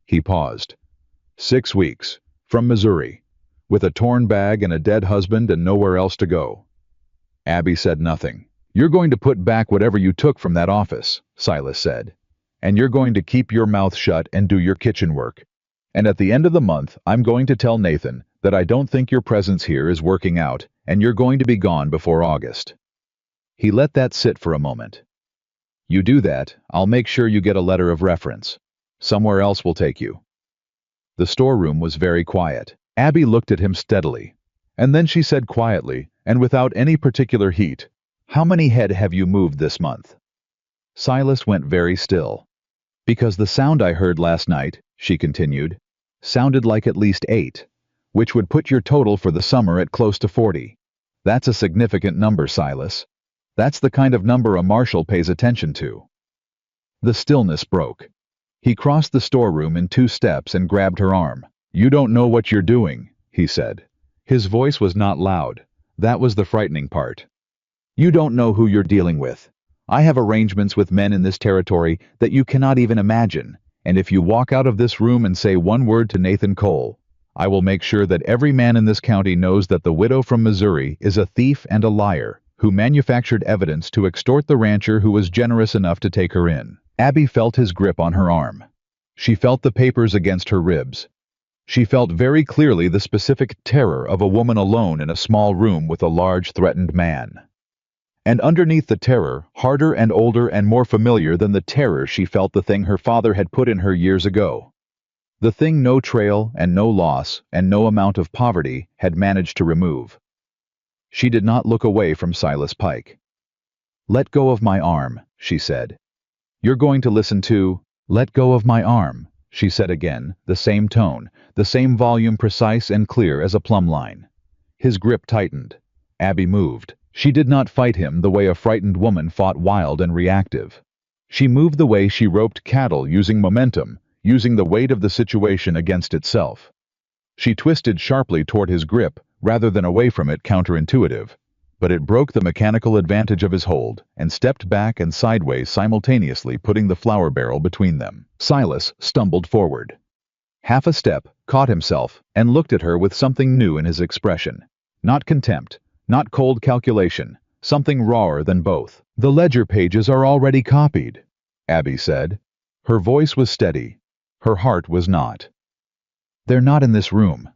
He paused. 6 weeks, from Missouri, with a torn bag and a dead husband and nowhere else to go. Abby said nothing. "You're going to put back whatever you took from that office," Silas said. "And you're going to keep your mouth shut and do your kitchen work. And at the end of the month, I'm going to tell Nathan that I don't think your presence here is working out, and you're going to be gone before August." He let that sit for a moment. "You do that, I'll make sure you get a letter of reference. Somewhere else will take you." The storeroom was very quiet. Abby looked at him steadily. And then she said quietly, and without any particular heat, "How many head have you moved this month?" Silas went very still. "Because the sound I heard last night," she continued, "sounded like at least 8, which would put your total for the summer at close to 40. That's a significant number, Silas. That's the kind of number a marshal pays attention to." The stillness broke. He crossed the storeroom in 2 steps and grabbed her arm. "You don't know what you're doing," he said. His voice was not loud. That was the frightening part. "You don't know who you're dealing with. I have arrangements with men in this territory that you cannot even imagine, and if you walk out of this room and say one word to Nathan Cole, I will make sure that every man in this county knows that the widow from Missouri is a thief and a liar, who manufactured evidence to extort the rancher who was generous enough to take her in." Abby felt his grip on her arm. She felt the papers against her ribs. She felt very clearly the specific terror of a woman alone in a small room with a large, threatened man. And underneath the terror, harder and older and more familiar than the terror, she felt the thing her father had put in her years ago. The thing no trail and no loss and no amount of poverty had managed to remove. She did not look away from Silas Pike. "Let go of my arm," she said. "You're going to listen to—" "Let go of my arm," she said again, the same tone, the same volume, precise and clear as a plumb line. His grip tightened. Abby moved. She did not fight him the way a frightened woman fought, wild and reactive. She moved the way she roped cattle, using momentum, using the weight of the situation against itself. She twisted sharply toward his grip, rather than away from it, counterintuitive. But it broke the mechanical advantage of his hold, and stepped back and sideways simultaneously, putting the flour barrel between them. Silas stumbled forward. Half a step, caught himself, and looked at her with something new in his expression. Not contempt, not cold calculation, something rawer than both. "The ledger pages are already copied," Abby said. Her voice was steady. Her heart was not. "They're not in this room.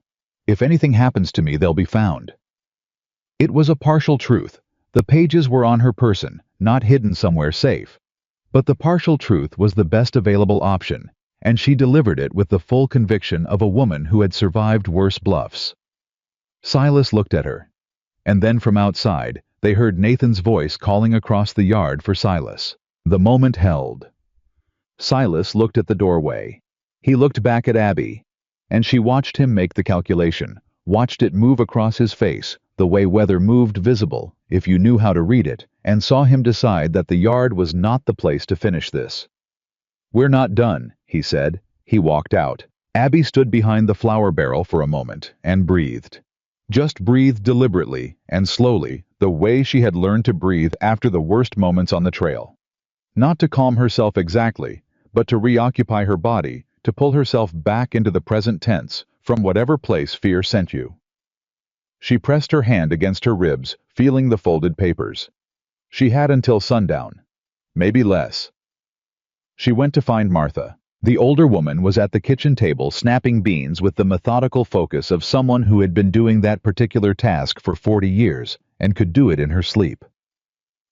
If anything happens to me, they'll be found." It was a partial truth. The pages were on her person, not hidden somewhere safe. But the partial truth was the best available option, and she delivered it with the full conviction of a woman who had survived worse bluffs. Silas looked at her. And then from outside, they heard Nathan's voice calling across the yard for Silas. The moment held. Silas looked at the doorway. He looked back at Abby, and she watched him make the calculation, watched it move across his face, the way weather moved, visible, if you knew how to read it, and saw him decide that the yard was not the place to finish this. "We're not done," he said. He walked out. Abby stood behind the flour barrel for a moment and breathed. Just breathed deliberately and slowly, the way she had learned to breathe after the worst moments on the trail. Not to calm herself exactly, but to reoccupy her body, to pull herself back into the present tense from whatever place fear sent you. She pressed her hand against her ribs, feeling the folded papers. She had until sundown. Maybe less. She went to find Martha. The older woman was at the kitchen table snapping beans with the methodical focus of someone who had been doing that particular task for 40 years and could do it in her sleep.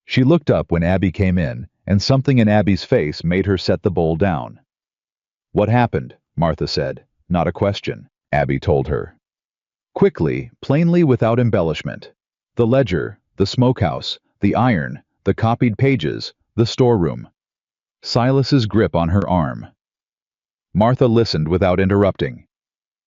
She looked up when Abby came in, and something in Abby's face made her set the bowl down. "What happened?" Martha said. "Not a question," Abby told her. Quickly, plainly without embellishment. The ledger, the smokehouse, the iron, the copied pages, the storeroom. Silas's grip on her arm. Martha listened without interrupting.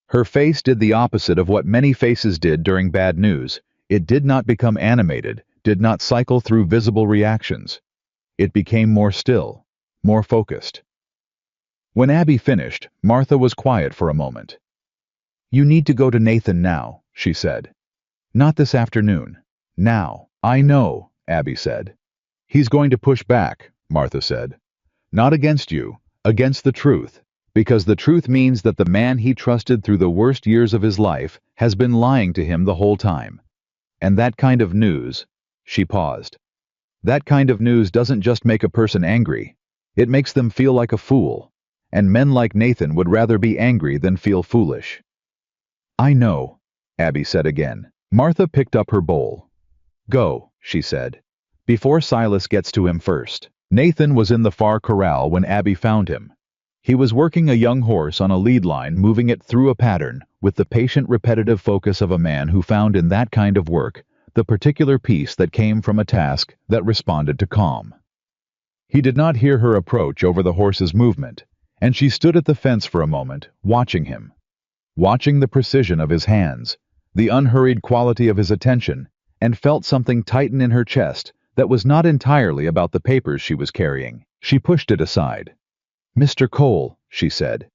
Her face did the opposite of what many faces did during bad news. It did not become animated, did not cycle through visible reactions. It became more still, more focused. When Abby finished, Martha was quiet for a moment. "You need to go to Nathan now," she said. "Not this afternoon. Now." "I know," Abby said. "He's going to push back," Martha said. "Not against you, against the truth. Because the truth means that the man he trusted through the worst years of his life has been lying to him the whole time. And that kind of news," she paused, "that kind of news doesn't just make a person angry. It makes them feel like a fool. And men like Nathan would rather be angry than feel foolish." "I know," Abby said again. Martha picked up her bowl. "Go," she said. "Before Silas gets to him first." Nathan was in the far corral when Abby found him. He was working a young horse on a lead line, moving it through a pattern, with the patient repetitive focus of a man who found in that kind of work the particular peace that came from a task that responded to calm. He did not hear her approach over the horse's movement, and she stood at the fence for a moment, watching him. Watching the precision of his hands, the unhurried quality of his attention, and felt something tighten in her chest that was not entirely about the papers she was carrying. She pushed it aside. "Mr. Cole," she said.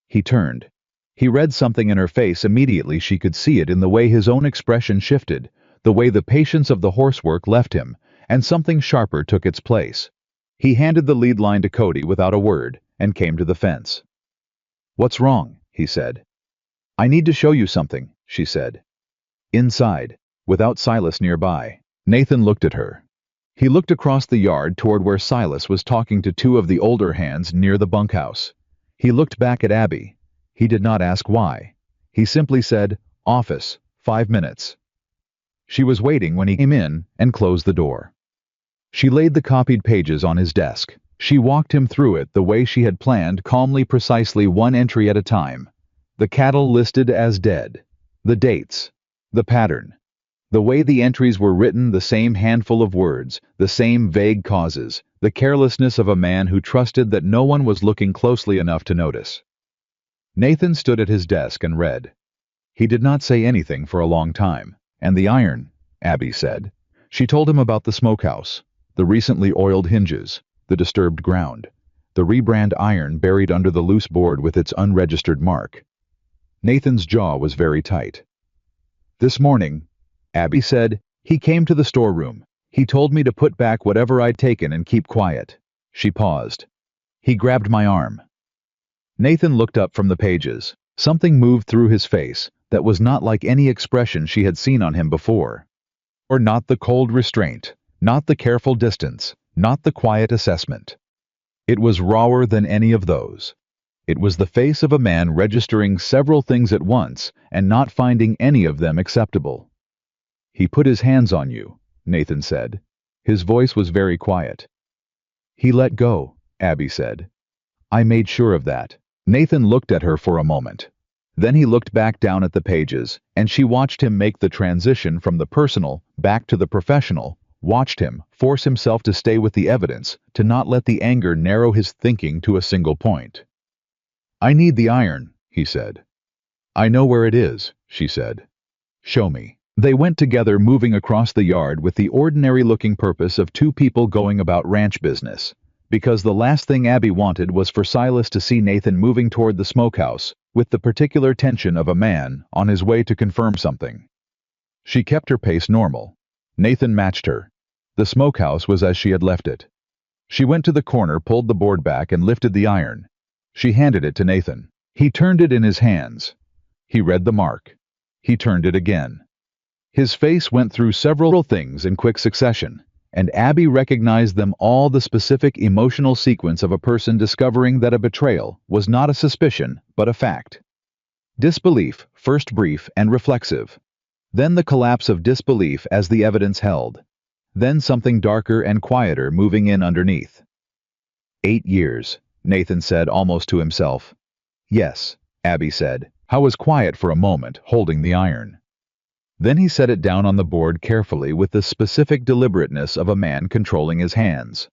He turned. He read something in her face immediately. She could see it in the way his own expression shifted, the way the patience of the horsework left him, and something sharper took its place. He handed the lead line to Cody without a word, and came to the fence. "What's wrong?" he said. "I need to show you something," she said. "Inside, without Silas nearby." Nathan looked at her. He looked across the yard toward where Silas was talking to two of the older hands near the bunkhouse. He looked back at Abby. He did not ask why. He simply said, "Office, 5 minutes." She was waiting when he came in and closed the door. She laid the copied pages on his desk. She walked him through it the way she had planned, calmly, precisely, one entry at a time. The cattle listed as dead. The dates. The pattern. The way the entries were written, the same handful of words, the same vague causes, the carelessness of a man who trusted that no one was looking closely enough to notice. Nathan stood at his desk and read. He did not say anything for a long time. "And the iron," Abby said. She told him about the smokehouse, the recently oiled hinges, the disturbed ground, the rebrand iron buried under the loose board with its unregistered mark. Nathan's jaw was very tight. "This morning," Abby said, "he came to the storeroom. He told me to put back whatever I'd taken and keep quiet." She paused. "He grabbed my arm." Nathan looked up from the pages. Something moved through his face that was not like any expression she had seen on him before. Or not the cold restraint, not the careful distance, not the quiet assessment. It was rawer than any of those. It was the face of a man registering several things at once and not finding any of them acceptable. "He put his hands on you," Nathan said. His voice was very quiet. "He let go," Abby said. "I made sure of that." Nathan looked at her for a moment. Then he looked back down at the pages, and she watched him make the transition from the personal back to the professional, watched him force himself to stay with the evidence, to not let the anger narrow his thinking to a single point. "I need the iron," he said. "I know where it is," she said. "Show me." They went together, moving across the yard with the ordinary-looking purpose of two people going about ranch business. Because the last thing Abby wanted was for Silas to see Nathan moving toward the smokehouse, with the particular tension of a man on his way to confirm something. She kept her pace normal. Nathan matched her. The smokehouse was as she had left it. She went to the corner, pulled the board back, and lifted the iron. She handed it to Nathan. He turned it in his hands. He read the mark. He turned it again. His face went through several things in quick succession, and Abby recognized them all, the specific emotional sequence of a person discovering that a betrayal was not a suspicion, but a fact. Disbelief, first brief and reflexive. Then the collapse of disbelief as the evidence held. Then something darker and quieter moving in underneath. 8 years, Nathan said almost to himself. Yes, Abby said. I was quiet for a moment, holding the iron. Then he set it down on the board carefully with the specific deliberateness of a man controlling his hands.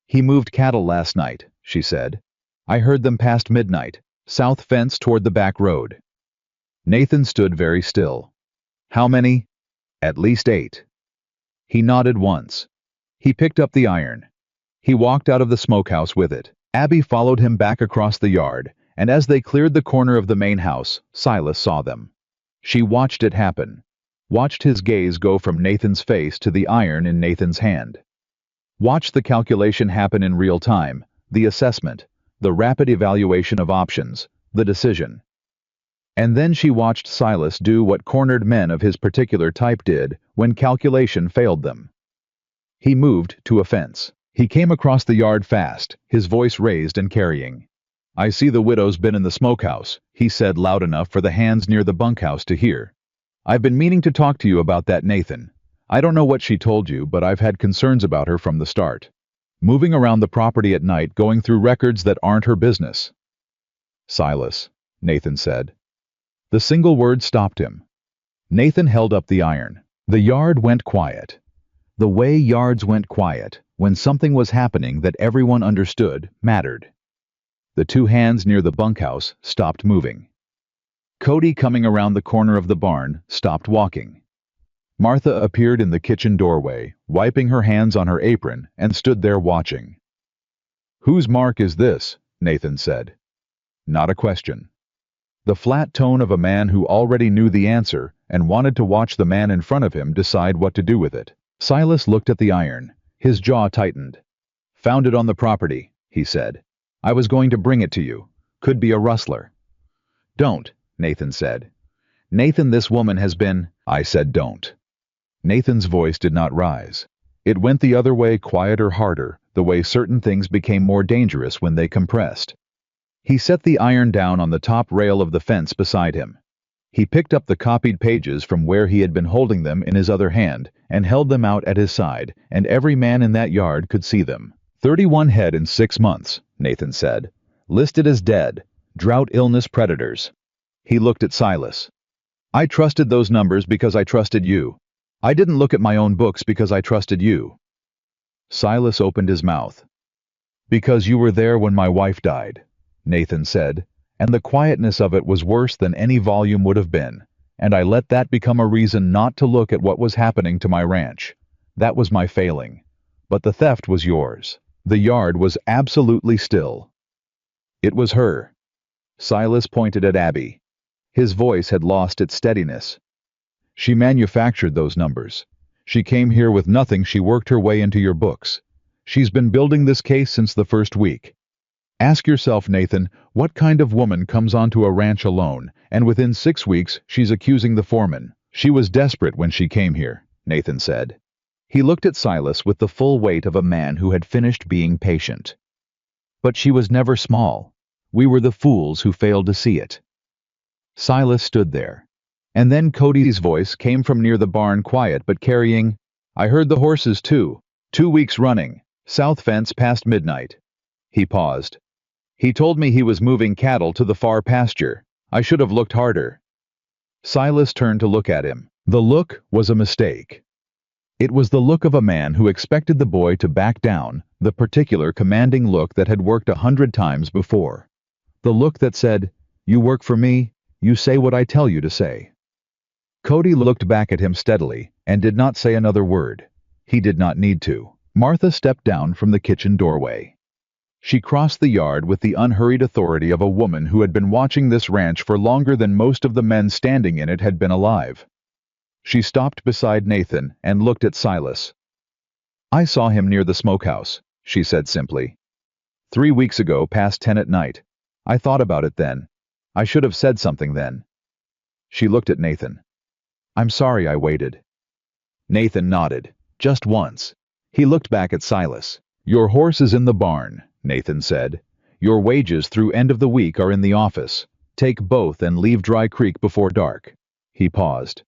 He moved cattle last night, she said. I heard them past midnight, south fence toward the back road. Nathan stood very still. How many? At least 8. He nodded once. He picked up the iron. He walked out of the smokehouse with it. Abby followed him back across the yard, and as they cleared the corner of the main house, Silas saw them. She watched it happen, watched his gaze go from Nathan's face to the iron in Nathan's hand. Watched the calculation happen in real time, the assessment, the rapid evaluation of options, the decision. And then she watched Silas do what cornered men of his particular type did when calculation failed them. He moved to a fence. He came across the yard fast, his voice raised and carrying. I see the widow's been in the smokehouse, he said loud enough for the hands near the bunkhouse to hear. I've been meaning to talk to you about that, Nathan. I don't know what she told you, but I've had concerns about her from the start. Moving around the property at night, going through records that aren't her business. Silas, Nathan said. The single word stopped him. Nathan held up the iron. The yard went quiet. The way yards went quiet when something was happening that everyone understood mattered. The 2 hands near the bunkhouse stopped moving. Cody, coming around the corner of the barn, stopped walking. Martha appeared in the kitchen doorway, wiping her hands on her apron, and stood there watching. Whose mark is this? Nathan said. Not a question. The flat tone of a man who already knew the answer and wanted to watch the man in front of him decide what to do with it. Silas looked at the iron. His jaw tightened. Found it on the property, he said. I was going to bring it to you. Could be a rustler. Don't, Nathan said. Nathan, this woman has been... I said don't. Nathan's voice did not rise. It went the other way, quieter, harder, the way certain things became more dangerous when they compressed. He set the iron down on the top rail of the fence beside him. He picked up the copied pages from where he had been holding them in his other hand and held them out at his side, and every man in that yard could see them. 31 head in 6 months, Nathan said. Listed as dead, drought, illness, predators. He looked at Silas. I trusted those numbers because I trusted you. I didn't look at my own books because I trusted you. Silas opened his mouth. Because you were there when my wife died, Nathan said, and the quietness of it was worse than any volume would have been, and I let that become a reason not to look at what was happening to my ranch. That was my failing. But the theft was yours. The yard was absolutely still. It was her. Silas pointed at Abby. His voice had lost its steadiness. She manufactured those numbers. She came here with nothing. She worked her way into your books. She's been building this case since the first week. Ask yourself, Nathan, what kind of woman comes onto a ranch alone, and within 6 weeks she's accusing the foreman? She was desperate when she came here, Nathan said. He looked at Silas with the full weight of a man who had finished being patient. But she was never small. We were the fools who failed to see it. Silas stood there. And then Cody's voice came from near the barn, quiet but carrying, I heard the horses too. 2 weeks running. South fence past midnight. He paused. He told me he was moving cattle to the far pasture. I should have looked harder. Silas turned to look at him. The look was a mistake. It was the look of a man who expected the boy to back down, the particular commanding look that had worked 100 times before. The look that said, you work for me, you say what I tell you to say. Cody looked back at him steadily and did not say another word. He did not need to. Martha stepped down from the kitchen doorway. She crossed the yard with the unhurried authority of a woman who had been watching this ranch for longer than most of the men standing in it had been alive. She stopped beside Nathan and looked at Silas. "I saw him near the smokehouse," she said simply. "3 weeks ago, past 10 at night. I thought about it then. I should have said something then." She looked at Nathan. "I'm sorry I waited." Nathan nodded, just once. He looked back at Silas. "Your horse is in the barn," Nathan said. "Your wages through end of the week are in the office. Take both and leave Dry Creek before dark." He paused.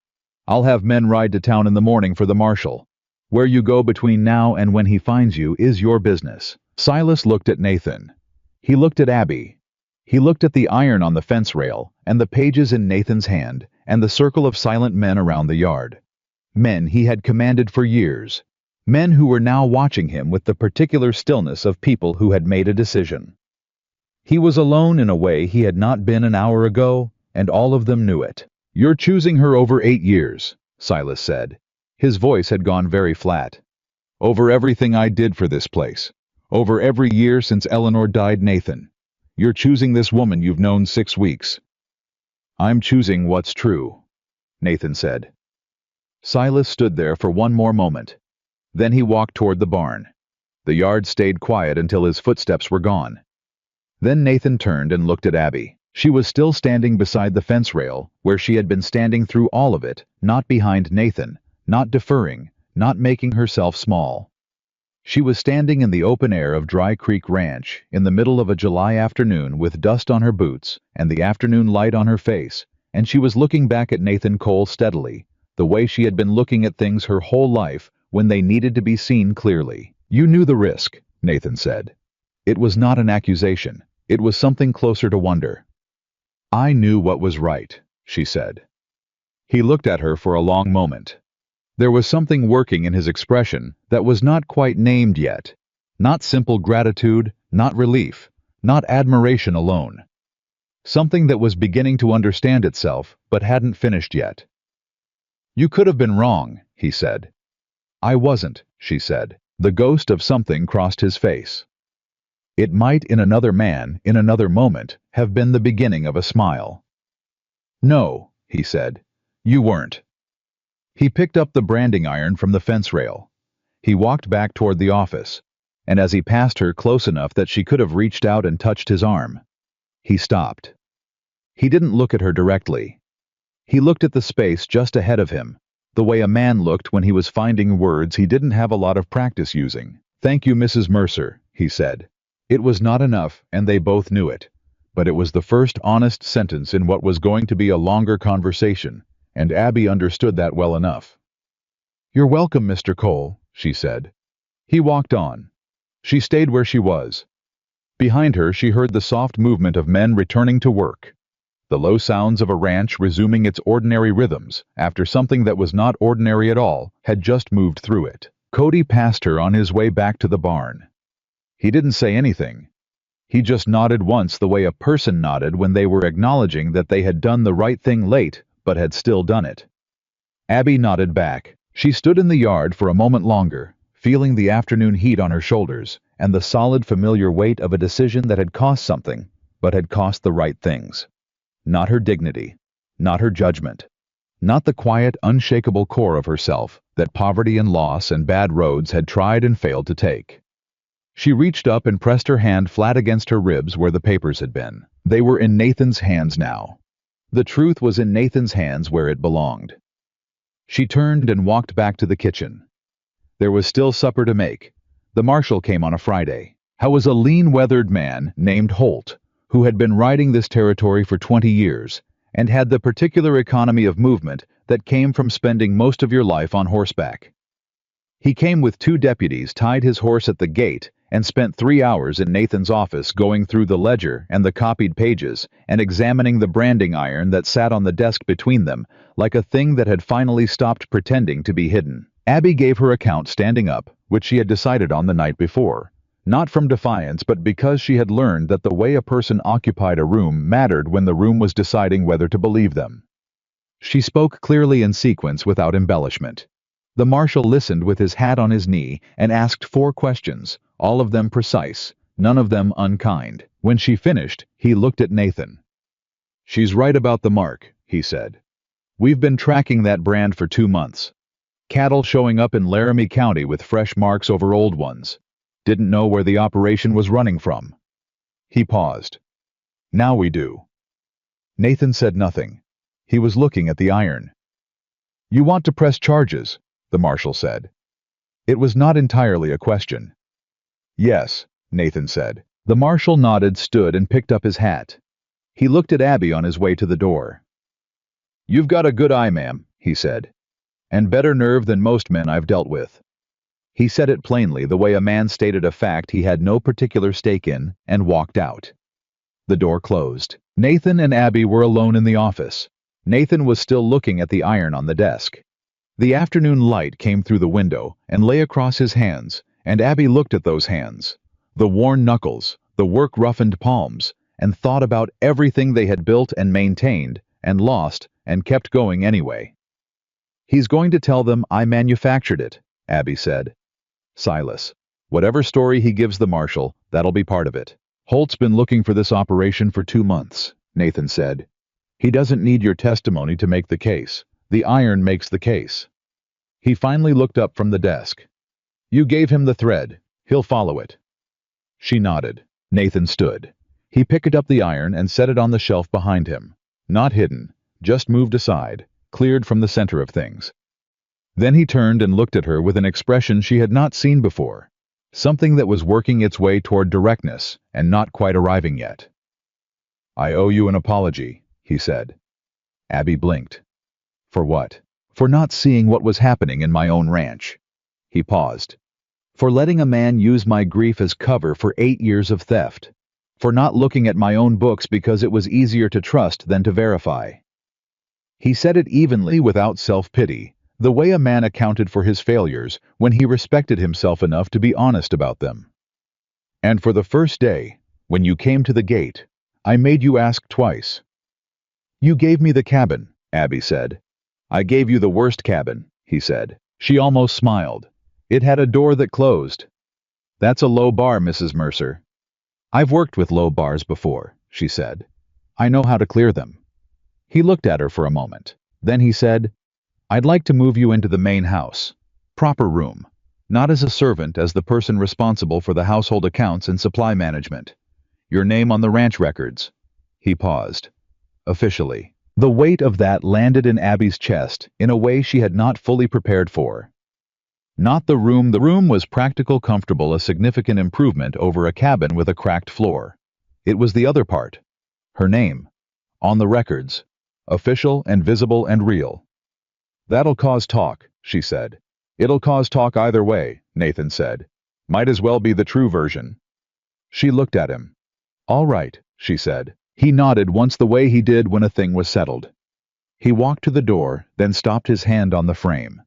"I'll have men ride to town in the morning for the marshal. Where you go between now and when he finds you is your business." Silas looked at Nathan. He looked at Abby. He looked at the iron on the fence rail, and the pages in Nathan's hand, and the circle of silent men around the yard. Men he had commanded for years. Men who were now watching him with the particular stillness of people who had made a decision. He was alone in a way he had not been an hour ago, and all of them knew it. "You're choosing her over 8 years, Silas said. His voice had gone very flat. "Over everything I did for this place. Over every year since Eleanor died, Nathan. You're choosing this woman you've known 6 weeks." "I'm choosing what's true," Nathan said. Silas stood there for one more moment. Then he walked toward the barn. The yard stayed quiet until his footsteps were gone. Then Nathan turned and looked at Abby. She was still standing beside the fence rail, where she had been standing through all of it, not behind Nathan, not deferring, not making herself small. She was standing in the open air of Dry Creek Ranch, in the middle of a July afternoon with dust on her boots and the afternoon light on her face, and she was looking back at Nathan Cole steadily, the way she had been looking at things her whole life when they needed to be seen clearly. "You knew the risk," Nathan said. It was not an accusation. It was something closer to wonder. "I knew what was right," she said. He looked at her for a long moment. There was something working in his expression that was not quite named yet. Not simple gratitude, not relief, not admiration alone. Something that was beginning to understand itself, but hadn't finished yet. "You could have been wrong," he said. "I wasn't," she said. The ghost of something crossed his face. It might, in another man, in another moment, have been the beginning of a smile. "No," he said. "You weren't." He picked up the branding iron from the fence rail. He walked back toward the office, and as he passed her close enough that she could have reached out and touched his arm, he stopped. He didn't look at her directly. He looked at the space just ahead of him, the way a man looked when he was finding words he didn't have a lot of practice using. "Thank you, Mrs. Mercer," he said. It was not enough, and they both knew it, but it was the first honest sentence in what was going to be a longer conversation, and Abby understood that well enough. "You're welcome, Mr. Cole," she said. He walked on. She stayed where she was. Behind her she heard the soft movement of men returning to work, the low sounds of a ranch resuming its ordinary rhythms after something that was not ordinary at all had just moved through it. Cody passed her on his way back to the barn. He didn't say anything. He just nodded once the way a person nodded when they were acknowledging that they had done the right thing late, but had still done it. Abby nodded back. She stood in the yard for a moment longer, feeling the afternoon heat on her shoulders and the solid familiar weight of a decision that had cost something, but had cost the right things. Not her dignity, not her judgment, not the quiet, unshakable core of herself that poverty and loss and bad roads had tried and failed to take. She reached up and pressed her hand flat against her ribs where the papers had been. They were in Nathan's hands now. The truth was in Nathan's hands where it belonged. She turned and walked back to the kitchen. There was still supper to make. The marshal came on a Friday. How was a lean, weathered man named Holt, who had been riding this territory for 20 years, and had the particular economy of movement that came from spending most of your life on horseback. He came with 2 deputies, tied his horse at the gate, and spent 3 hours in Nathan's office going through the ledger and the copied pages and examining the branding iron that sat on the desk between them like a thing that had finally stopped pretending to be hidden. Abby gave her account standing up, which she had decided on the night before, not from defiance but because she had learned that the way a person occupied a room mattered when the room was deciding whether to believe them. She spoke clearly in sequence without embellishment. The marshal listened with his hat on his knee and asked 4 questions, all of them precise, none of them unkind. When she finished, he looked at Nathan. "She's right about the mark," he said. "We've been tracking that brand for 2 months. Cattle showing up in Laramie County with fresh marks over old ones. Didn't know where the operation was running from." He paused. "Now we do." Nathan said nothing. He was looking at the iron. "You want to press charges," the marshal said. It was not entirely a question. "Yes," Nathan said. The marshal nodded, stood, and picked up his hat. He looked at Abby on his way to the door. "You've got a good eye, ma'am," he said, "and better nerve than most men I've dealt with." He said it plainly, the way a man stated a fact he had no particular stake in, and walked out. The door closed. Nathan and Abby were alone in the office. Nathan was still looking at the iron on the desk. The afternoon light came through the window and lay across his hands, and Abby looked at those hands, the worn knuckles, the work-roughened palms, and thought about everything they had built and maintained and lost and kept going anyway. "He's going to tell them I manufactured it," Abby said. "Silas, whatever story he gives the marshal, that'll be part of it." "Holt's been looking for this operation for 2 months," Nathan said. "He doesn't need your testimony to make the case. The iron makes the case." He finally looked up from the desk. "You gave him the thread. He'll follow it." She nodded. Nathan stood. He picked up the iron and set it on the shelf behind him. Not hidden, just moved aside, cleared from the center of things. Then he turned and looked at her with an expression she had not seen before, something that was working its way toward directness and not quite arriving yet. "I owe you an apology," he said. Abby blinked. "For what?" "For not seeing what was happening in my own ranch." He paused. "For letting a man use my grief as cover for 8 years of theft. For not looking at my own books because it was easier to trust than to verify." He said it evenly, without self-pity, the way a man accounted for his failures when he respected himself enough to be honest about them. "And for the first day, when you came to the gate, I made you ask twice." "You gave me the cabin," Abby said. "I gave you the worst cabin," he said. She almost smiled. "It had a door that closed." "That's a low bar, Mrs. Mercer." "I've worked with low bars before," she said. "I know how to clear them." He looked at her for a moment. Then he said, "I'd like to move you into the main house. Proper room. Not as a servant, as the person responsible for the household accounts and supply management. Your name on the ranch records." He paused. "Officially." The weight of that landed in Abby's chest in a way she had not fully prepared for. Not the room. The room was practical, comfortable, a significant improvement over a cabin with a cracked floor. It was the other part. Her name. On the records. Official and visible and real. "That'll cause talk," she said. "It'll cause talk either way," Nathan said. "Might as well be the true version." She looked at him. "All right," she said. He nodded once, the way he did when a thing was settled. He walked to the door, then stopped, his hand on the frame.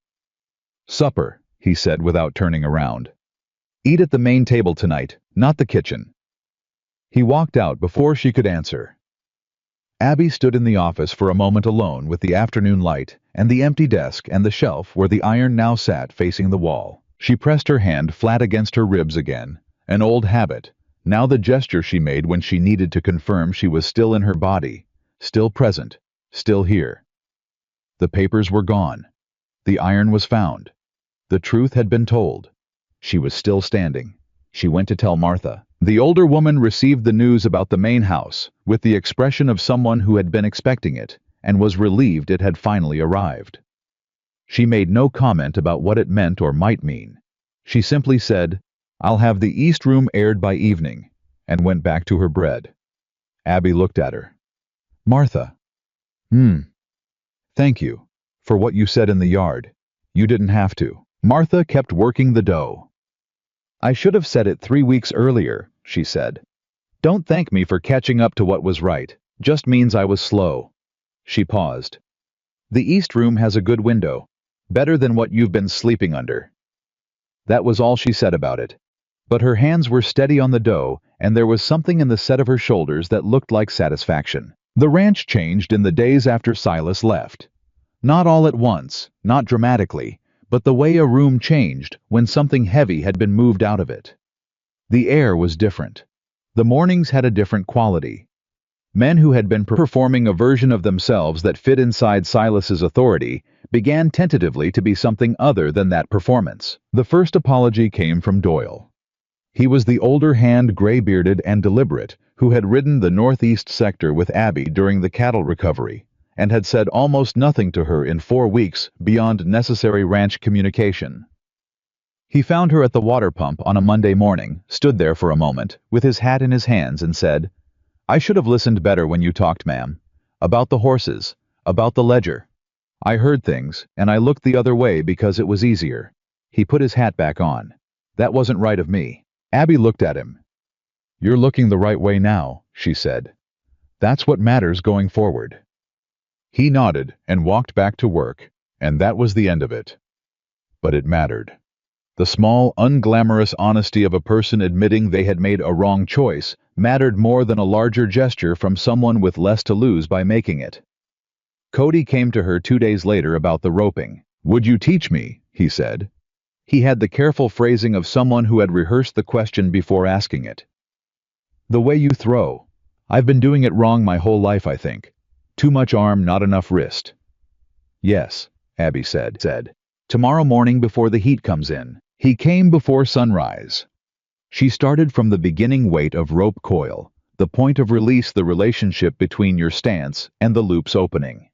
"Supper," he said without turning around. "Eat at the main table tonight, not the kitchen." He walked out before she could answer. Abby stood in the office for a moment alone with the afternoon light and the empty desk and the shelf where the iron now sat facing the wall. She pressed her hand flat against her ribs again, an old habit, now the gesture she made when she needed to confirm she was still in her body, still present, still here. The papers were gone. The iron was found. The truth had been told. She was still standing. She went to tell Martha. The older woman received the news about the main house with the expression of someone who had been expecting it and was relieved it had finally arrived. She made no comment about what it meant or might mean. She simply said, "I'll have the East Room aired by evening," and went back to her bread. Abby looked at her. "Martha." "Thank you for what you said in the yard. You didn't have to." Martha kept working the dough. "I should have said it 3 weeks earlier," she said. "Don't thank me for catching up to what was right. Just means I was slow." She paused. "The East Room has a good window. Better than what you've been sleeping under." That was all she said about it. But her hands were steady on the dough, and there was something in the set of her shoulders that looked like satisfaction. The ranch changed in the days after Silas left. Not all at once, not dramatically, but the way a room changed when something heavy had been moved out of it. The air was different. The mornings had a different quality. Men who had been performing a version of themselves that fit inside Silas's authority began tentatively to be something other than that performance. The first apology came from Doyle. He was the older hand, gray-bearded and deliberate, who had ridden the northeast sector with Abby during the cattle recovery, and had said almost nothing to her in 4 weeks beyond necessary ranch communication. He found her at the water pump on a Monday morning, stood there for a moment, with his hat in his hands, and said, "I should have listened better when you talked, ma'am. About the horses, about the ledger. I heard things, and I looked the other way because it was easier." He put his hat back on. "That wasn't right of me." Abby looked at him. "You're looking the right way now," she said. "That's what matters going forward." He nodded and walked back to work, and that was the end of it. But it mattered. The small, unglamorous honesty of a person admitting they had made a wrong choice mattered more than a larger gesture from someone with less to lose by making it. Cody came to her 2 days later about the roping. "Would you teach me?" he said. He had the careful phrasing of someone who had rehearsed the question before asking it. "The way you throw. I've been doing it wrong my whole life, I think. Too much arm, not enough wrist." "Yes," Abby said. "Tomorrow morning before the heat comes in." He came before sunrise. She started from the beginning weight of rope coil, the point of release, the relationship between your stance and the loop's opening.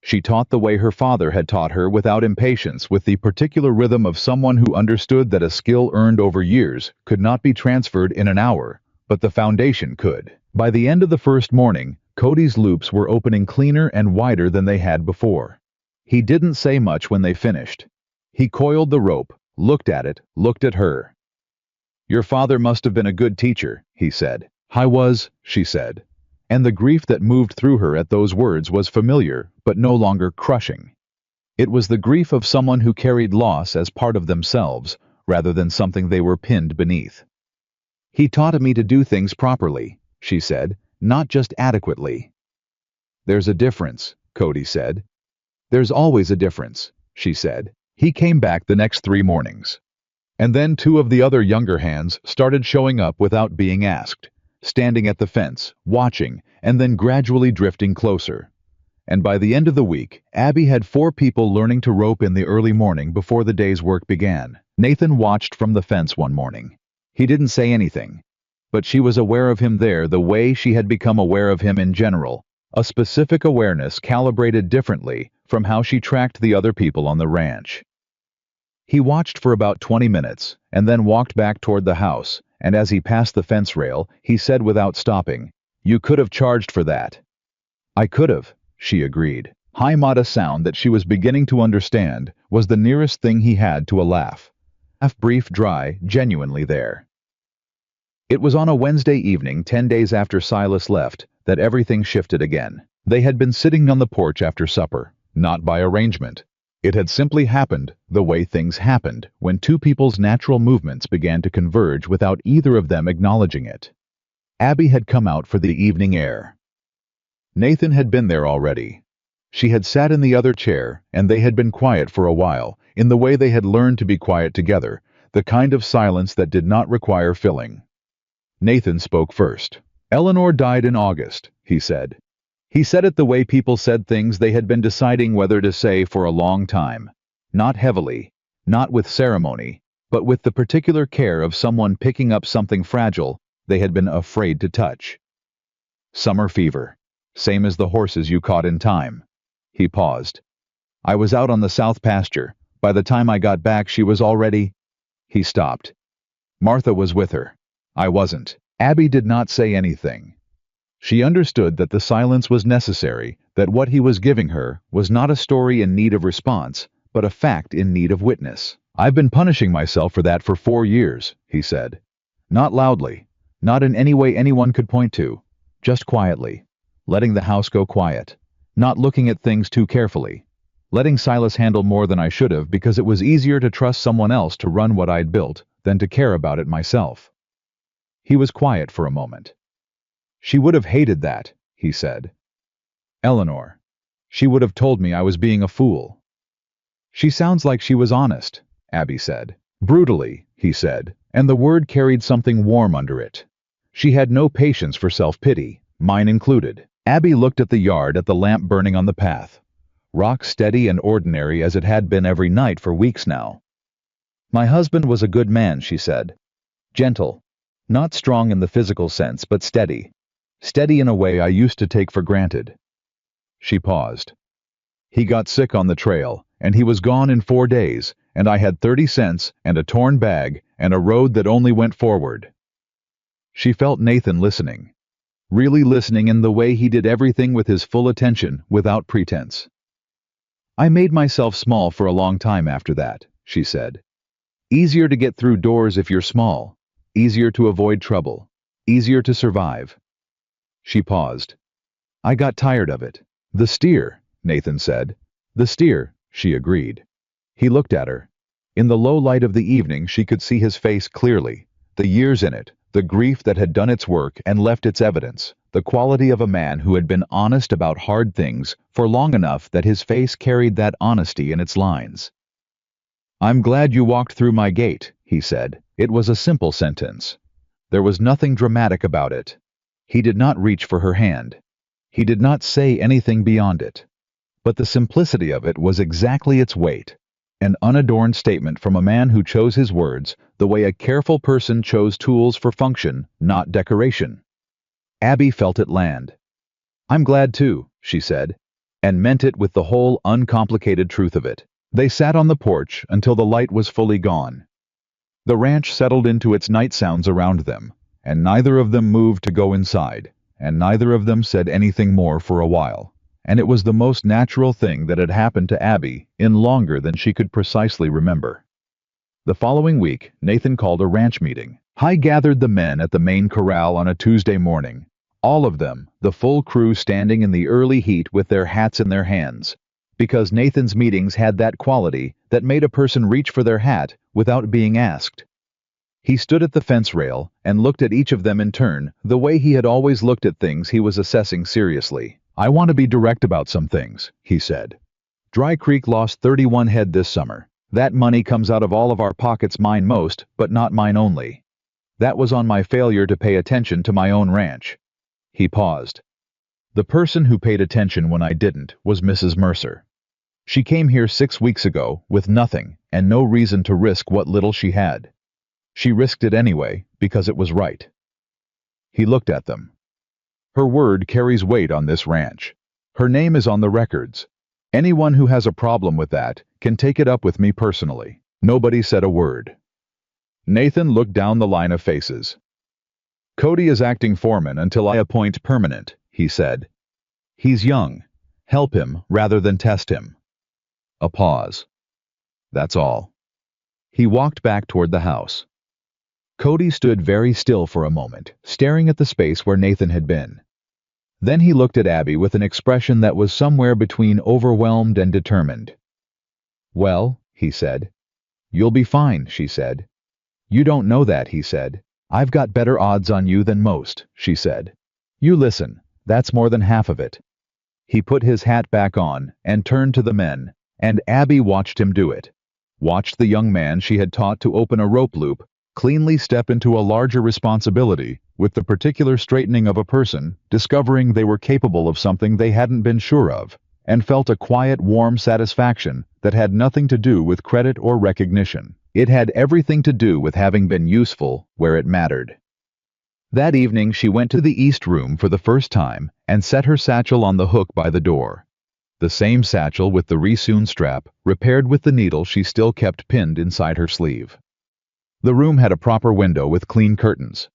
She taught the way her father had taught her without impatience, with the particular rhythm of someone who understood that a skill earned over years could not be transferred in an hour, but the foundation could. By the end of the first morning, Cody's loops were opening cleaner and wider than they had before. He didn't say much when they finished. He coiled the rope, looked at it, looked at her. "Your father must have been a good teacher," he said. "I was," she said. And the grief that moved through her at those words was familiar, but no longer crushing. It was the grief of someone who carried loss as part of themselves, rather than something they were pinned beneath. "He taught me to do things properly," she said, "not just adequately." "There's a difference," Cody said. "There's always a difference," she said. He came back the next 3 mornings. And then 2 of the other younger hands started showing up without being asked, standing at the fence, watching, and then gradually drifting closer. And by the end of the week, Abby had 4 people learning to rope in the early morning before the day's work began. Nathan watched from the fence one morning. He didn't say anything, but she was aware of him there the way she had become aware of him in general, a specific awareness calibrated differently from how she tracked the other people on the ranch. He watched for about 20 minutes, and then walked back toward the house, and as he passed the fence rail, he said without stopping, "You could have charged for that." "I could have," she agreed. High-mata sound that she was beginning to understand was the nearest thing he had to a laugh. Half brief, dry, genuinely there. It was on a Wednesday evening, 10 days after Silas left, that everything shifted again. They had been sitting on the porch after supper, not by arrangement. It had simply happened the way things happened when 2 people's natural movements began to converge without either of them acknowledging it. Abby had come out for the evening air. Nathan had been there already. She had sat in the other chair, and they had been quiet for a while, in the way they had learned to be quiet together, the kind of silence that did not require filling. Nathan spoke first. "Eleanor died in August," he said. He said it the way people said things they had been deciding whether to say for a long time. Not heavily, not with ceremony, but with the particular care of someone picking up something fragile they had been afraid to touch. "Summer fever. Same as the horses you caught in time." He paused. "I was out on the south pasture. By the time I got back she was already—" He stopped. "Martha was with her. I wasn't." Abby did not say anything. She understood that the silence was necessary, that what he was giving her was not a story in need of response, but a fact in need of witness. "I've been punishing myself for that for 4 years," he said. "Not loudly, not in any way anyone could point to, just quietly, letting the house go quiet, not looking at things too carefully, letting Silas handle more than I should have because it was easier to trust someone else to run what I'd built than to care about it myself." He was quiet for a moment. "She would have hated that," he said. "Eleanor. She would have told me I was being a fool." "She sounds like she was honest," Abby said. "Brutally," he said, and the word carried something warm under it. She had no patience for self-pity, mine included. Abby looked at the yard, at the lamp burning on the path. Rock steady and ordinary as it had been every night for weeks now. My husband was a good man, she said. Gentle. Not strong in the physical sense, but steady. Steady in a way I used to take for granted. She paused. He got sick on the trail, and he was gone in 4 days, and I had 30 cents and a torn bag and a road that only went forward. She felt Nathan listening. Really listening in the way he did everything with his full attention, without pretense. I made myself small for a long time after that, she said. Easier to get through doors if you're small. Easier to avoid trouble. Easier to survive. She paused. I got tired of it. The steer, Nathan said. The steer, she agreed. He looked at her. In the low light of the evening she could see his face clearly, the years in it, the grief that had done its work and left its evidence, the quality of a man who had been honest about hard things for long enough that his face carried that honesty in its lines. I'm glad you walked through my gate, he said. It was a simple sentence. There was nothing dramatic about it. He did not reach for her hand. He did not say anything beyond it. But the simplicity of it was exactly its weight. An unadorned statement from a man who chose his words the way a careful person chose tools for function, not decoration. Abby felt it land. I'm glad too, she said, and meant it with the whole uncomplicated truth of it. They sat on the porch until the light was fully gone. The ranch settled into its night sounds around them, and neither of them moved to go inside, and neither of them said anything more for a while. And it was the most natural thing that had happened to Abby in longer than she could precisely remember. The following week, Nathan called a ranch meeting. He gathered the men at the main corral on a Tuesday morning. All of them, the full crew standing in the early heat with their hats in their hands. Because Nathan's meetings had that quality that made a person reach for their hat without being asked. He stood at the fence rail and looked at each of them in turn, the way he had always looked at things he was assessing seriously. I want to be direct about some things, he said. Dry Creek lost 31 head this summer. That money comes out of all of our pockets, mine most, but not mine only. That was on my failure to pay attention to my own ranch. He paused. The person who paid attention when I didn't was Mrs. Mercer. She came here 6 weeks ago with nothing and no reason to risk what little she had. She risked it anyway because it was right. He looked at them. Her word carries weight on this ranch. Her name is on the records. Anyone who has a problem with that can take it up with me personally. Nobody said a word. Nathan looked down the line of faces. Cody is acting foreman until I appoint permanent, he said. He's young. Help him rather than test him. A pause. That's all. He walked back toward the house. Cody stood very still for a moment, staring at the space where Nathan had been. Then he looked at Abby with an expression that was somewhere between overwhelmed and determined. Well, he said. You'll be fine, she said. You don't know that, he said. I've got better odds on you than most, she said. You listen, that's more than half of it. He put his hat back on and turned to the men, and Abby watched him do it. Watched the young man she had taught to open a rope loop cleanly step into a larger responsibility with the particular straightening of a person discovering they were capable of something they hadn't been sure of, and felt a quiet, warm satisfaction that had nothing to do with credit or recognition. It had everything to do with having been useful where it mattered. That evening she went to the east room for the first time and set her satchel on the hook by the door. The same satchel with the re-sewn strap, repaired with the needle she still kept pinned inside her sleeve. The room had a proper window with clean curtains.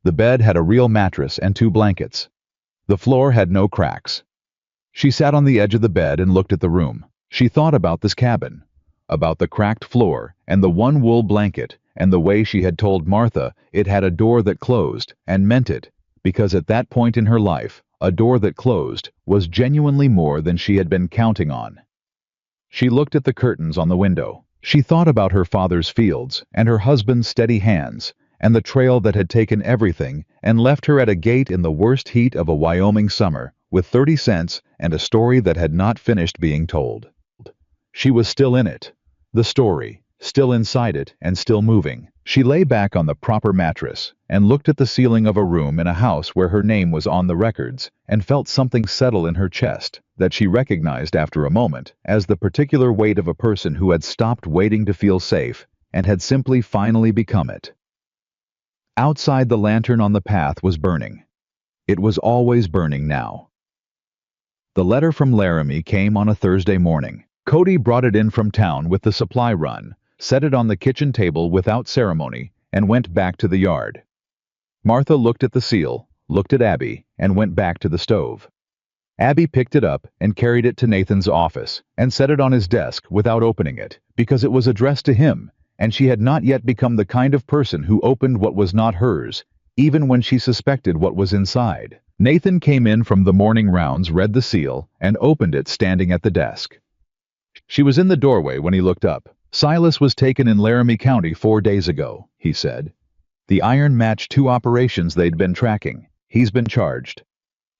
The bed had a real mattress and 2 blankets. The floor had no cracks. She sat on the edge of the bed and looked at the room. She thought about this cabin, about the cracked floor and the 1 wool blanket and the way she had told Martha it had a door that closed, and meant it, because at that point in her life, a door that closed was genuinely more than she had been counting on. She looked at the curtains on the window. She thought about her father's fields and her husband's steady hands and the trail that had taken everything and left her at a gate in the worst heat of a Wyoming summer with 30 cents and a story that had not finished being told. She was still in it. The story, still inside it and still moving. She lay back on the proper mattress and looked at the ceiling of a room in a house where her name was on the records and felt something settle in her chest that she recognized after a moment as the particular weight of a person who had stopped waiting to feel safe and had simply finally become it. Outside, the lantern on the path was burning. It was always burning now. The letter from Laramie came on a Thursday morning. Cody brought it in from town with the supply run, set it on the kitchen table without ceremony, and went back to the yard. Martha looked at the seal, looked at Abby, and went back to the stove. Abby picked it up and carried it to Nathan's office and set it on his desk without opening it, because it was addressed to him, and she had not yet become the kind of person who opened what was not hers, even when she suspected what was inside. Nathan came in from the morning rounds, read the seal, and opened it standing at the desk. She was in the doorway when he looked up. Silas was taken in Laramie County 4 days ago, he said. The iron matched 2 operations they'd been tracking. He's been charged.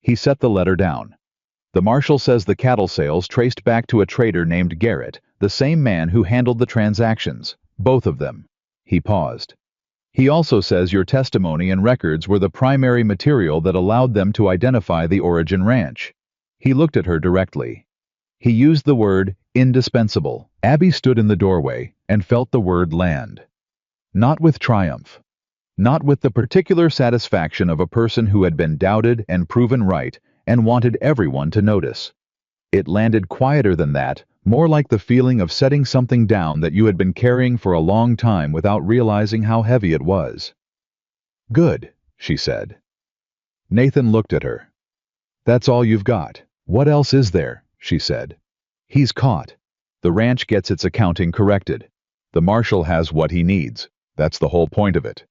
He set the letter down. The marshal says the cattle sales traced back to a trader named Garrett, the same man who handled the transactions, both of them. He paused. He also says your testimony and records were the primary material that allowed them to identify the Origin Ranch. He looked at her directly. He used the word indispensable. Abby stood in the doorway and felt the word land. Not with triumph. Not with the particular satisfaction of a person who had been doubted and proven right and wanted everyone to notice. It landed quieter than that, more like the feeling of setting something down that you had been carrying for a long time without realizing how heavy it was. Good, she said. Nathan looked at her. That's all you've got. What else is there? She said. He's caught. The ranch gets its accounting corrected. The marshal has what he needs. That's the whole point of it.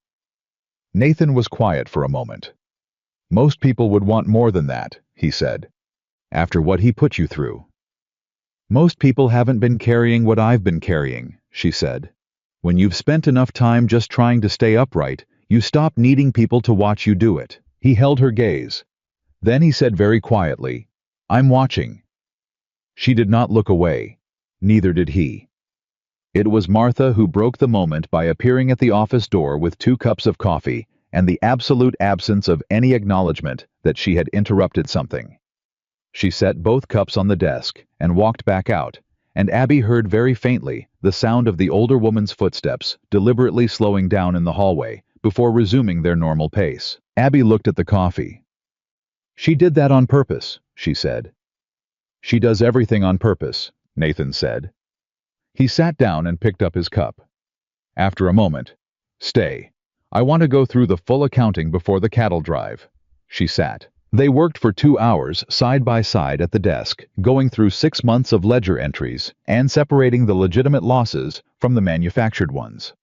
Nathan was quiet for a moment. Most people would want more than that, he said. After what he put you through. Most people haven't been carrying what I've been carrying, she said. When you've spent enough time just trying to stay upright, you stop needing people to watch you do it. He held her gaze. Then he said very quietly, I'm watching. She did not look away. Neither did he. It was Martha who broke the moment by appearing at the office door with 2 cups of coffee and the absolute absence of any acknowledgement that she had interrupted something. She set both cups on the desk and walked back out, and Abby heard very faintly the sound of the older woman's footsteps deliberately slowing down in the hallway before resuming their normal pace. Abby looked at the coffee. She did that on purpose, she said. She does everything on purpose, Nathan said. He sat down and picked up his cup. After a moment, stay. I want to go through the full accounting before the cattle drive. She sat. They worked for 2 hours side by side at the desk, going through 6 months of ledger entries and separating the legitimate losses from the manufactured ones.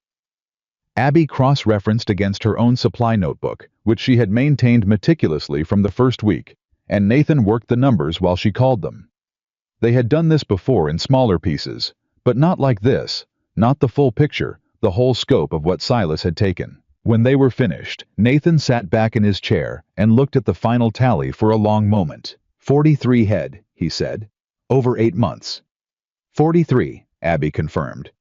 Abby cross-referenced against her own supply notebook, which she had maintained meticulously from the first week, and Nathan worked the numbers while she called them. They had done this before in smaller pieces, but not like this, not the full picture, the whole scope of what Silas had taken. When they were finished, Nathan sat back in his chair and looked at the final tally for a long moment. 43 head, he said. Over 8 months. 43, Abby confirmed.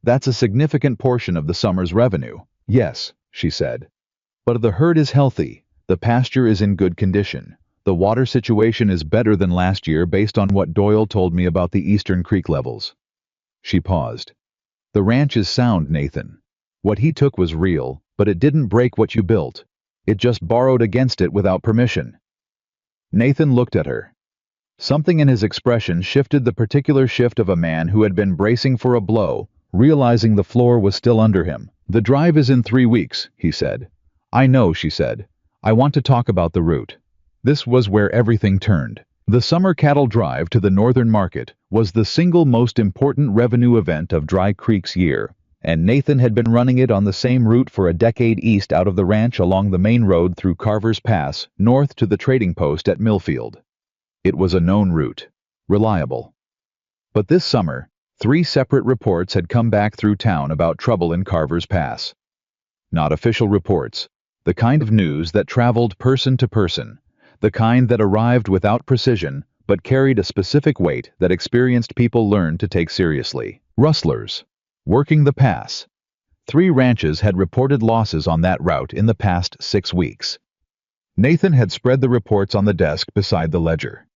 That's a significant portion of the summer's revenue. Yes, she said. But the herd is healthy. The pasture is in good condition. The water situation is better than last year based on what Doyle told me about the Eastern Creek levels. She paused. The ranch is sound, Nathan. What he took was real, but it didn't break what you built. It just borrowed against it without permission. Nathan looked at her. Something in his expression shifted, the particular shift of a man who had been bracing for a blow, realizing the floor was still under him. The drive is in 3 weeks, he said. I know, she said. I want to talk about the route. This was where everything turned. The summer cattle drive to the northern market was the single most important revenue event of Dry Creek's year, and Nathan had been running it on the same route for a decade east out of the ranch along the main road through Carver's Pass, north to the trading post at Millfield. It was a known route, reliable. But this summer, 3 separate reports had come back through town about trouble in Carver's Pass. Not official reports, the kind of news that traveled person to person, the kind that arrived without precision but carried a specific weight that experienced people learned to take seriously. Rustlers. Working the pass. 3 ranches had reported losses on that route in the past 6 weeks. Nathan had spread the reports on the desk beside the ledger.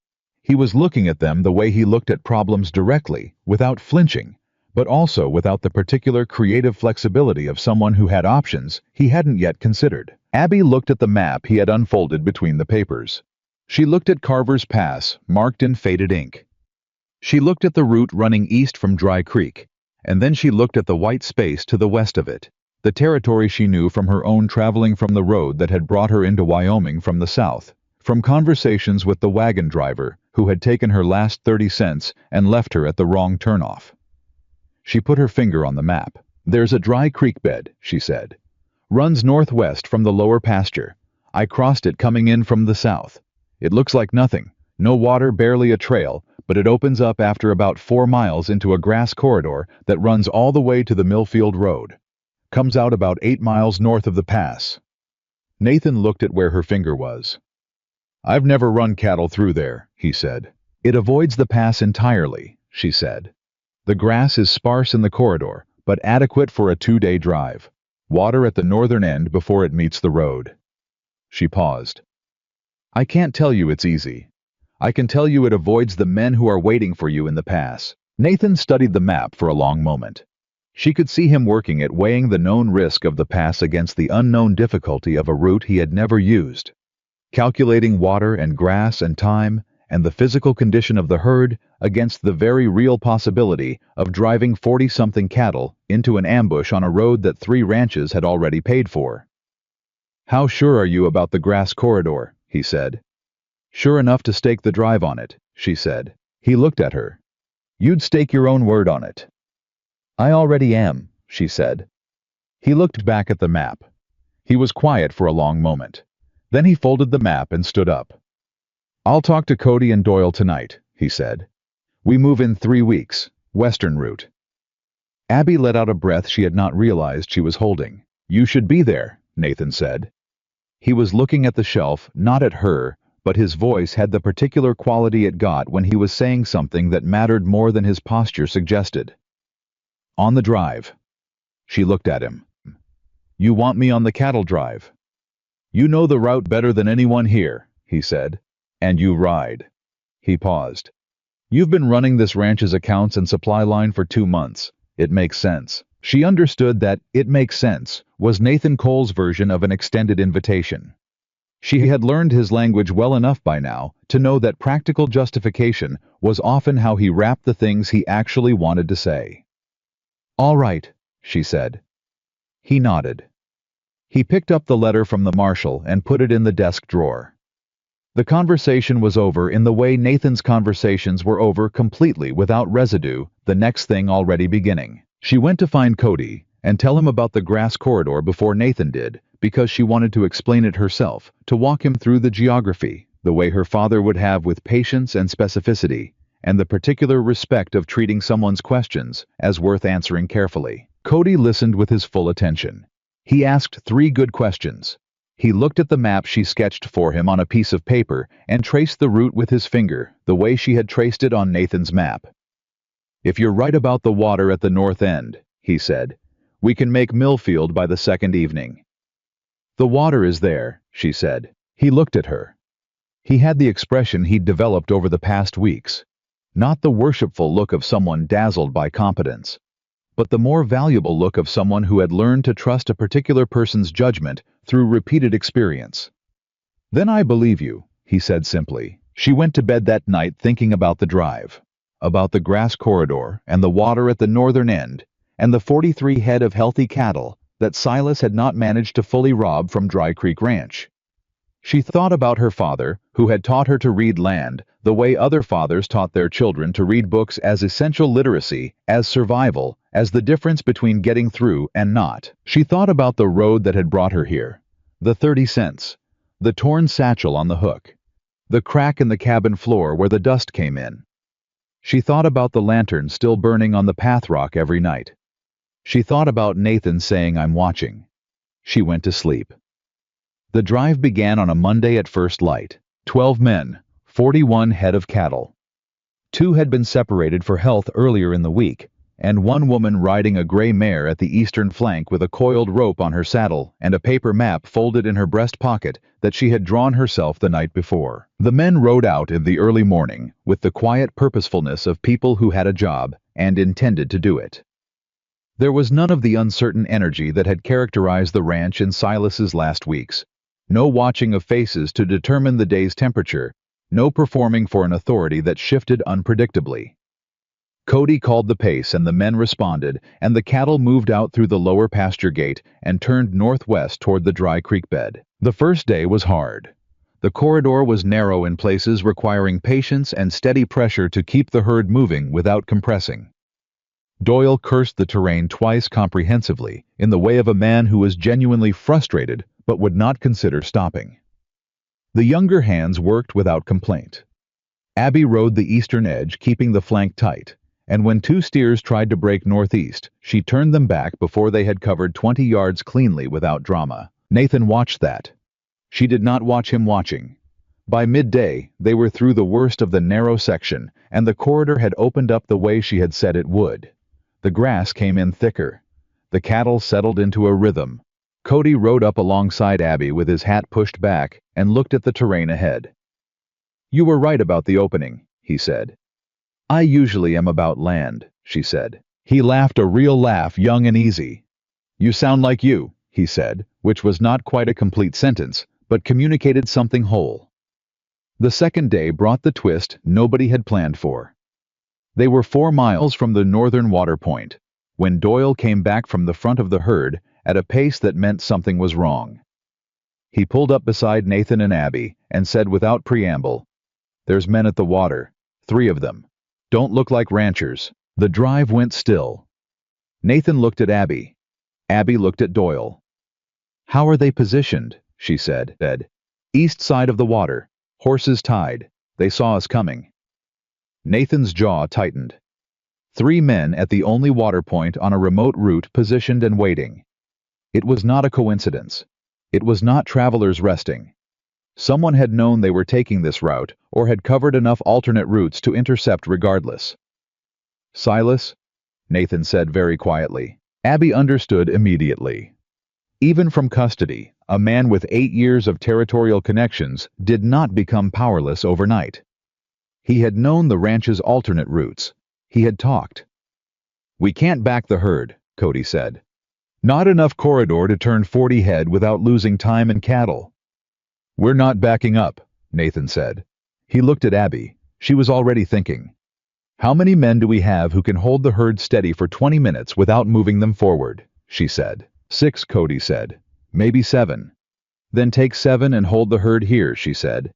He was looking at them the way he looked at problems directly, without flinching, but also without the particular creative flexibility of someone who had options he hadn't yet considered. Abby looked at the map he had unfolded between the papers. She looked at Carver's Pass, marked in faded ink. She looked at the route running east from Dry Creek, and then she looked at the white space to the west of it, the territory she knew from her own traveling from the road that had brought her into Wyoming from the south, from conversations with the wagon driver who had taken her last 30 cents and left her at the wrong turnoff. She put her finger on the map. "There's a dry creek bed," she said. "Runs northwest from the lower pasture. I crossed it coming in from the south. It looks like nothing, no water, barely a trail, but it opens up after about 4 miles into a grass corridor that runs all the way to the Millfield Road. Comes out about 8 miles north of the pass." Nathan looked at where her finger was. "I've never run cattle through there," he said. "It avoids the pass entirely," she said. "The grass is sparse in the corridor, but adequate for a 2-day drive. Water at the northern end before it meets the road." She paused. "I can't tell you it's easy. I can tell you it avoids the men who are waiting for you in the pass." Nathan studied the map for a long moment. She could see him working it, weighing the known risk of the pass against the unknown difficulty of a route he had never used, calculating water and grass and time and the physical condition of the herd against the very real possibility of driving 40-something cattle into an ambush on a road that 3 ranches had already paid for. "How sure are you about the grass corridor?" he said. "Sure enough to stake the drive on it," she said. He looked at her. "You'd stake your own word on it." "I already am," she said. He looked back at the map. He was quiet for a long moment. Then he folded the map and stood up. "I'll talk to Cody and Doyle tonight," he said. "We move in 3 weeks, western route." Abby let out a breath she had not realized she was holding. "You should be there," Nathan said. He was looking at the shelf, not at her, but his voice had the particular quality it got when he was saying something that mattered more than his posture suggested. "On the drive." She looked at him. "You want me on the cattle drive?" "You know the route better than anyone here," he said. "And you ride." He paused. "You've been running this ranch's accounts and supply line for 2 months. It makes sense." She understood that "it makes sense" was Nathan Cole's version of an extended invitation. She had learned his language well enough by now to know that practical justification was often how he wrapped the things he actually wanted to say. "All right," she said. He nodded. He picked up the letter from the marshal and put it in the desk drawer. The conversation was over in the way Nathan's conversations were over, completely without residue, the next thing already beginning. She went to find Cody and tell him about the grass corridor before Nathan did, because she wanted to explain it herself, to walk him through the geography, the way her father would have, with patience and specificity, and the particular respect of treating someone's questions as worth answering carefully. Cody listened with his full attention. He asked 3 good questions. He looked at the map she sketched for him on a piece of paper and traced the route with his finger, the way she had traced it on Nathan's map. "If you're right about the water at the north end," he said, "we can make Millfield by the 2nd evening." "The water is there," she said. He looked at her. He had the expression he'd developed over the past weeks. Not the worshipful look of someone dazzled by competence, but the more valuable look of someone who had learned to trust a particular person's judgment through repeated experience. "Then I believe you," he said simply. She went to bed that night thinking about the drive, about the grass corridor and the water at the northern end, and the 43 head of healthy cattle that Silas had not managed to fully rob from Dry Creek Ranch. She thought about her father, who had taught her to read land the way other fathers taught their children to read books, as essential literacy, as survival, as the difference between getting through and not. She thought about the road that had brought her here, the 30 cents, the torn satchel on the hook, the crack in the cabin floor where the dust came in. She thought about the lantern still burning on the path rock every night. She thought about Nathan saying, "I'm watching." She went to sleep. The drive began on a Monday at first light. 12 men, 41 head of cattle. 2 had been separated for health earlier in the week, and one woman riding a gray mare at the eastern flank with a coiled rope on her saddle and a paper map folded in her breast pocket that she had drawn herself the night before. The men rode out in the early morning with the quiet purposefulness of people who had a job and intended to do it. There was none of the uncertain energy that had characterized the ranch in Silas's last weeks. No watching of faces to determine the day's temperature, no performing for an authority that shifted unpredictably. Cody called the pace and the men responded, and the cattle moved out through the lower pasture gate and turned northwest toward the dry creek bed. The first day was hard. The corridor was narrow in places, requiring patience and steady pressure to keep the herd moving without compressing. Doyle cursed the terrain twice comprehensively, in the way of a man who was genuinely frustrated but would not consider stopping. The younger hands worked without complaint. Abby rode the eastern edge, keeping the flank tight, and when two steers tried to break northeast, she turned them back before they had covered 20 yards cleanly without drama. Nathan watched that. She did not watch him watching. By midday, they were through the worst of the narrow section, and the corridor had opened up the way she had said it would. The grass came in thicker. The cattle settled into a rhythm. Cody rode up alongside Abby with his hat pushed back and looked at the terrain ahead. "You were right about the opening," he said. "I usually am about land," she said. He laughed a real laugh, young and easy. "You sound like you," he said, which was not quite a complete sentence, but communicated something whole. The second day brought the twist nobody had planned for. They were 4 miles from the northern water point, when Doyle came back from the front of the herd at a pace that meant something was wrong. He pulled up beside Nathan and Abby and said without preamble, "There's men at the water, 3 of them. Don't look like ranchers." The drive went still. Nathan looked at Abby. Abby looked at Doyle. "How are they positioned?" she said. "East side of the water, horses tied. They saw us coming." Nathan's jaw tightened. 3 men at the only water point on a remote route positioned and waiting. It was not a coincidence. It was not travelers resting. Someone had known they were taking this route or had covered enough alternate routes to intercept regardless. "Silas?" Nathan said very quietly. Abby understood immediately. Even from custody, a man with 8 years of territorial connections did not become powerless overnight. He had known the ranch's alternate routes. He had talked. "We can't back the herd," Cody said. "Not enough corridor to turn 40 head without losing time and cattle." "We're not backing up," Nathan said. He looked at Abby. She was already thinking. "How many men do we have who can hold the herd steady for 20 minutes without moving them forward?" she said. 6, Cody said. "Maybe 7. "Then take 7 and hold the herd here," she said.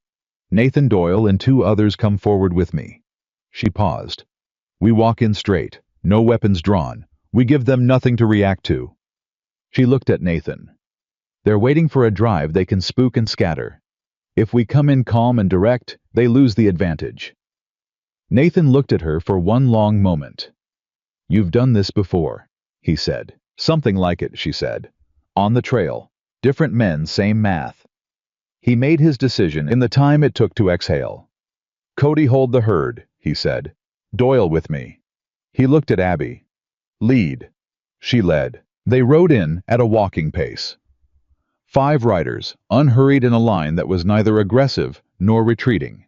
"Nathan, Doyle, and 2 others come forward with me." She paused. "We walk in straight, no weapons drawn. We give them nothing to react to." She looked at Nathan. "They're waiting for a drive they can spook and scatter. If we come in calm and direct, they lose the advantage." Nathan looked at her for one long moment. "You've done this before," he said. "Something like it," she said. "On the trail. Different men, same math." He made his decision in the time it took to exhale. "Cody, hold the herd," he said. "Doyle with me." He looked at Abby. "Lead." She led. They rode in at a walking pace. 5 riders, unhurried in a line that was neither aggressive nor retreating.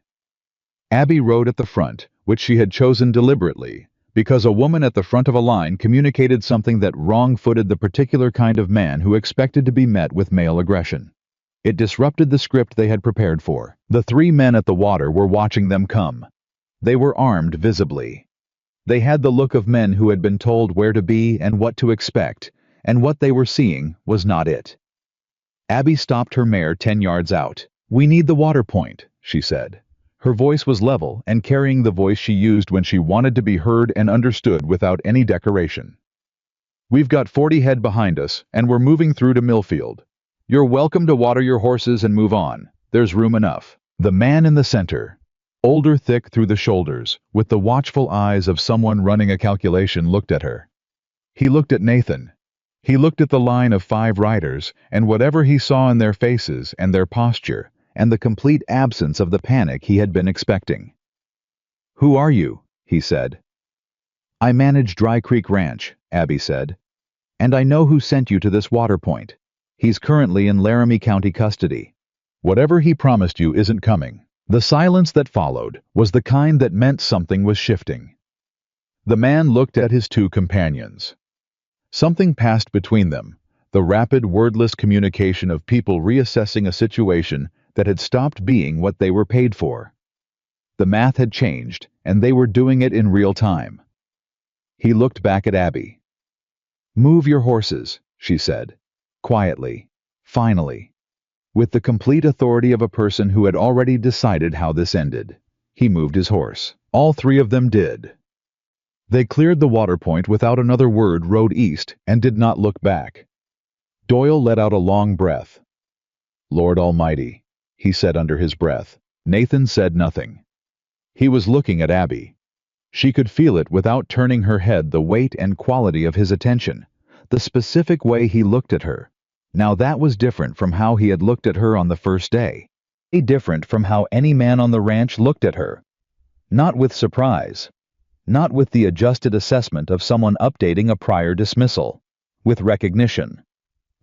Abby rode at the front, which she had chosen deliberately, because a woman at the front of a line communicated something that wrong-footed the particular kind of man who expected to be met with male aggression. It disrupted the script they had prepared for. The 3 men at the water were watching them come. They were armed visibly. They had the look of men who had been told where to be and what to expect, and what they were seeing was not it. Abby stopped her mare 10 yards out. "We need the water point," she said. Her voice was level and carrying the voice she used when she wanted to be heard and understood without any decoration. "We've got 40 head behind us, and we're moving through to Millfield. You're welcome to water your horses and move on. There's room enough." The man in the center, older, thick through the shoulders, with the watchful eyes of someone running a calculation, looked at her. He looked at Nathan. He looked at the line of 5 riders, and whatever he saw in their faces and their posture, and the complete absence of the panic he had been expecting. "Who are you?" he said. I manage Dry Creek Ranch, Abby said. And I know who sent you to this water point. He's currently in Laramie County custody. Whatever he promised you isn't coming. The silence that followed was the kind that meant something was shifting. The man looked at his two companions. Something passed between them, the rapid, wordless communication of people reassessing a situation that had stopped being what they were paid for. The math had changed, and they were doing it in real time. He looked back at Abby. "Move your horses," she said, quietly, finally. With the complete authority of a person who had already decided how this ended. He moved his horse. All three of them did. They cleared the water point without another word, rode east, and did not look back. Doyle let out a long breath. "Lord Almighty," he said under his breath. Nathan said nothing. He was looking at Abby. She could feel it without turning her head, the weight and quality of his attention, the specific way he looked at her. Now that was different from how he had looked at her on the first day. Different from how any man on the ranch looked at her. Not with surprise. Not with the adjusted assessment of someone updating a prior dismissal. With recognition.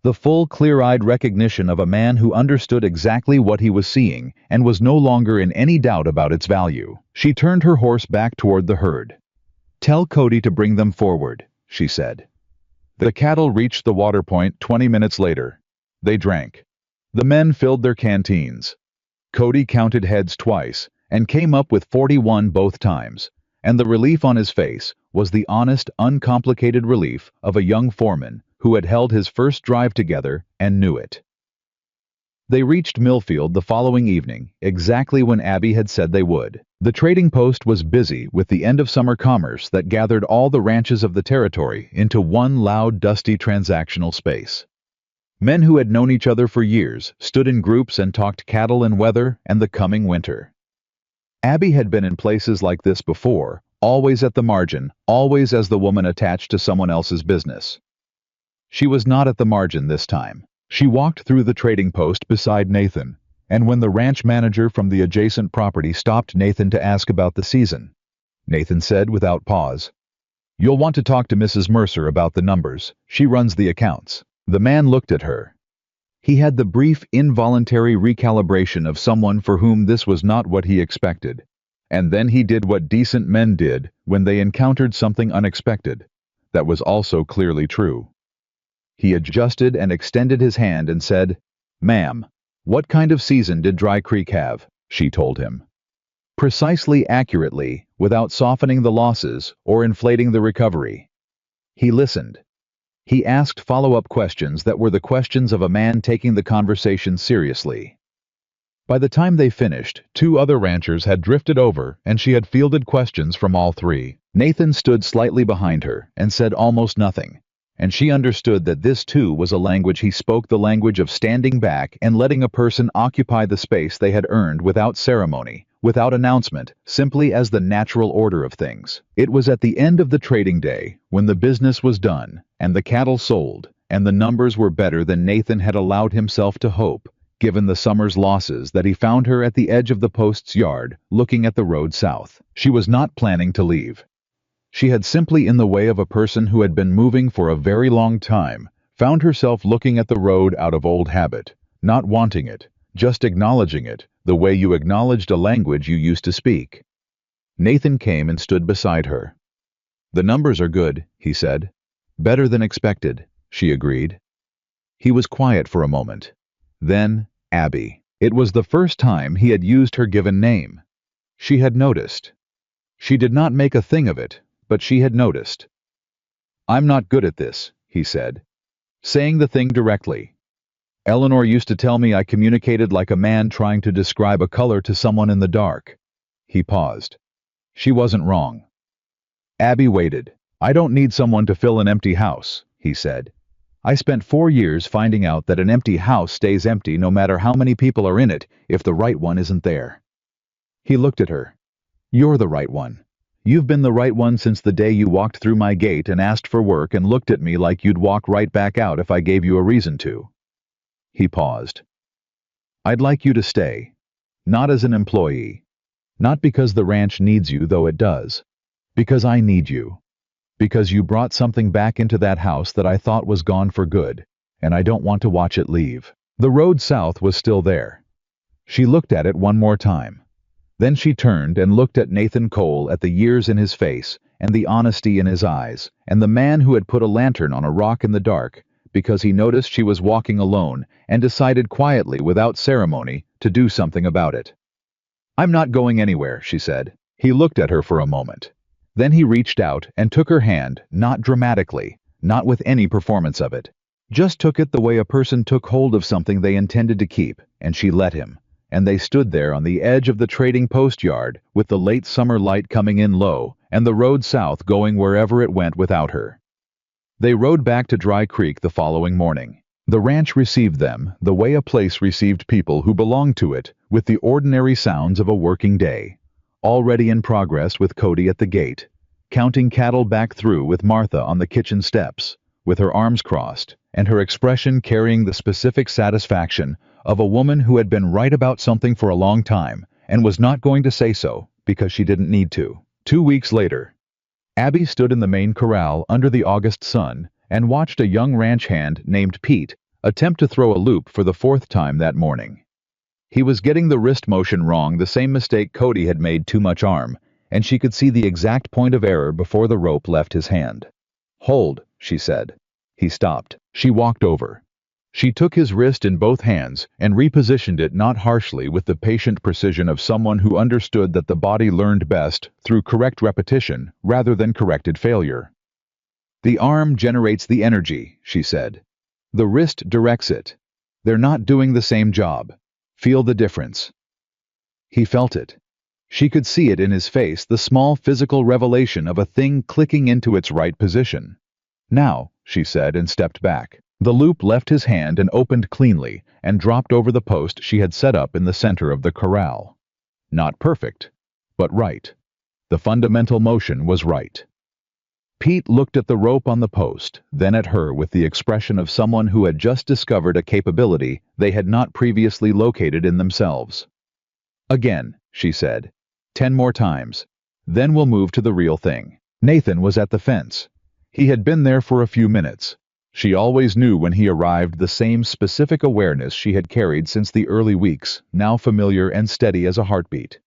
The full, clear-eyed recognition of a man who understood exactly what he was seeing and was no longer in any doubt about its value. She turned her horse back toward the herd. "Tell Cody to bring them forward," she said. The cattle reached the water point 20 minutes later. They drank. The men filled their canteens. Cody counted heads twice and came up with 41 both times, and the relief on his face was the honest, uncomplicated relief of a young foreman who had held his first drive together and knew it. They reached Millfield the following evening, exactly when Abby had said they would. The trading post was busy with the end-of-summer commerce that gathered all the ranches of the territory into one loud, dusty transactional space. Men who had known each other for years stood in groups and talked cattle and weather and the coming winter. Abby had been in places like this before, always at the margin, always as the woman attached to someone else's business. She was not at the margin this time. She walked through the trading post beside Nathan, and when the ranch manager from the adjacent property stopped Nathan to ask about the season, Nathan said without pause, "You'll want to talk to Mrs. Mercer about the numbers. She runs the accounts." The man looked at her. He had the brief, involuntary recalibration of someone for whom this was not what he expected. And then he did what decent men did when they encountered something unexpected. That was also clearly true. He adjusted and extended his hand and said, "Ma'am, what kind of season did Dry Creek have?" she told him. Precisely, accurately, without softening the losses or inflating the recovery. He listened. He asked follow-up questions that were the questions of a man taking the conversation seriously. By the time they finished, 2 other ranchers had drifted over and she had fielded questions from all 3. Nathan stood slightly behind her and said almost nothing. And she understood that this too was a language he spoke, the language of standing back and letting a person occupy the space they had earned without ceremony, without announcement, simply as the natural order of things. It was at the end of the trading day, when the business was done, and the cattle sold, and the numbers were better than Nathan had allowed himself to hope, given the summer's losses, that he found her at the edge of the post's yard, looking at the road south. She was not planning to leave. She had simply, in the way of a person who had been moving for a very long time, found herself looking at the road out of old habit, not wanting it, just acknowledging it, the way you acknowledged a language you used to speak. Nathan came and stood beside her. "The numbers are good," he said. "Better than expected," she agreed. He was quiet for a moment. Then, Abby. It was the first time he had used her given name. She had noticed. She did not make a thing of it, but she had noticed. "I'm not good at this," he said, saying the thing directly. "Eleanor used to tell me I communicated like a man trying to describe a color to someone in the dark." He paused. She wasn't wrong. Abby waited. "I don't need someone to fill an empty house," he said. "I spent 4 years finding out that an empty house stays empty no matter how many people are in it if the right one isn't there." He looked at her. "You're the right one. You've been the right one since the day you walked through my gate and asked for work and looked at me like you'd walk right back out if I gave you a reason to." He paused. "I'd like you to stay. Not as an employee. Not because the ranch needs you, though it does. Because I need you. Because you brought something back into that house that I thought was gone for good, and I don't want to watch it leave. The road south was still there. She looked at it one more time. Then she turned and looked at Nathan Cole, at the years in his face, and the honesty in his eyes, and the man who had put a lantern on a rock in the dark, because he noticed she was walking alone, and decided quietly, without ceremony, to do something about it. "I'm not going anywhere," she said. He looked at her for a moment. Then he reached out and took her hand, not dramatically, not with any performance of it. Just took it the way a person took hold of something they intended to keep, and she let him. And they stood there on the edge of the trading post yard, with the late summer light coming in low, and the road south going wherever it went without her. They rode back to Dry Creek the following morning. The ranch received them the way a place received people who belonged to it, with the ordinary sounds of a working day. Already in progress, with Cody at the gate, counting cattle back through, with Martha on the kitchen steps, with her arms crossed, and her expression carrying the specific satisfaction of a woman who had been right about something for a long time, and was not going to say so, because she didn't need to. 2 weeks later, Abby stood in the main corral under the August sun, and watched a young ranch hand named Pete attempt to throw a loop for the 4th time that morning. He was getting the wrist motion wrong, the same mistake Cody had made, too much arm, and she could see the exact point of error before the rope left his hand. "Hold," she said. He stopped. She walked over. She took his wrist in both hands and repositioned it, not harshly, with the patient precision of someone who understood that the body learned best through correct repetition rather than corrected failure. "The arm generates the energy," she said. "The wrist directs it. They're not doing the same job. Feel the difference." He felt it. She could see it in his face, the small physical revelation of a thing clicking into its right position. "Now," she said, and stepped back. The loop left his hand and opened cleanly, and dropped over the post she had set up in the center of the corral. Not perfect, but right. The fundamental motion was right. Pete looked at the rope on the post, then at her, with the expression of someone who had just discovered a capability they had not previously located in themselves. "Again," she said. 10 more times. Then we'll move to the real thing." Nathan was at the fence. He had been there for a few minutes. She always knew when he arrived, the same specific awareness she had carried since the early weeks, now familiar and steady as a heartbeat.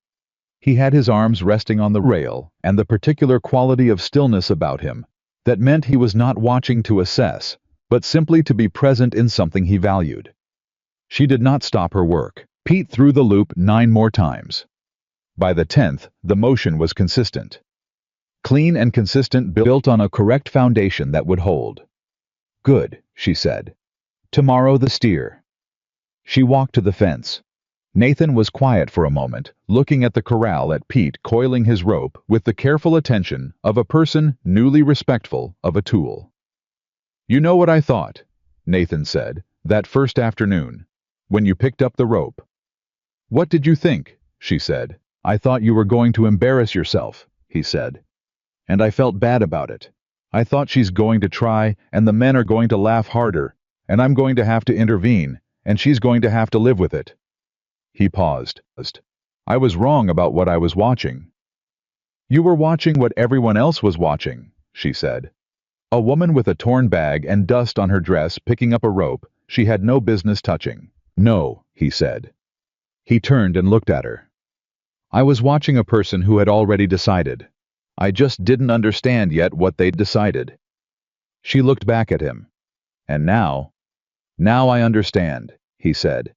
He had his arms resting on the rail, and the particular quality of stillness about him that meant he was not watching to assess, but simply to be present in something he valued. She did not stop her work. Pete threw the loop 9 more times. By the 10th, the motion was consistent. Clean and consistent, built on a correct foundation that would hold. "Good," she said. "Tomorrow the steer." She walked to the fence. Nathan was quiet for a moment, looking at the corral, at Pete coiling his rope with the careful attention of a person newly respectful of a tool. "You know what I thought," Nathan said, "that first afternoon, when you picked up the rope." "What did you think?" she said. "I thought you were going to embarrass yourself," he said. "And I felt bad about it. I thought she's going to try, and the men are going to laugh harder, and I'm going to have to intervene, and she's going to have to live with it." He paused. "I was wrong about what I was watching." "You were watching what everyone else was watching," she said. A woman with a torn bag and dust on her dress picking up a rope she had no business touching. "No," he said. He turned and looked at her. "I was watching a person who had already decided. I just didn't understand yet what they'd decided." She looked back at him. "And now I understand," he said.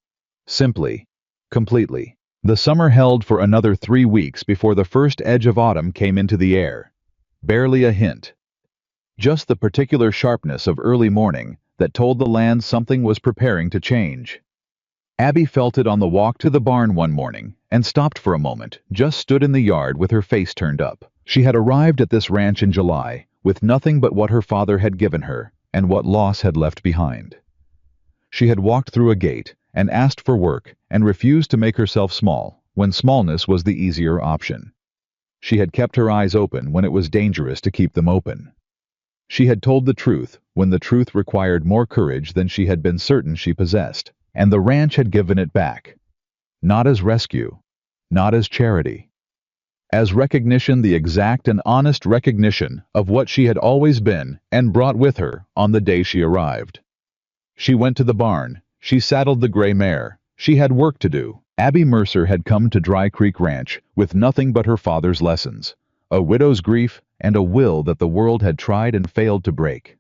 Simply, completely. The summer held for another 3 weeks before the first edge of autumn came into the air. Barely a hint. Just the particular sharpness of early morning that told the land something was preparing to change. Abby felt it on the walk to the barn one morning, and stopped for a moment, just stood in the yard with her face turned up. She had arrived at this ranch in July, with nothing but what her father had given her, and what loss had left behind. She had walked through a gate, and asked for work, and refused to make herself small, when smallness was the easier option. She had kept her eyes open when it was dangerous to keep them open. She had told the truth when the truth required more courage than she had been certain she possessed, and the ranch had given it back. Not as rescue, not as charity. as recognition, the exact and honest recognition of what she had always been and brought with her on the day she arrived. She went to the barn. She saddled the gray mare. She had work to do. Abby Mercer had come to Dry Creek Ranch with nothing but her father's lessons, a widow's grief, and a will that the world had tried and failed to break.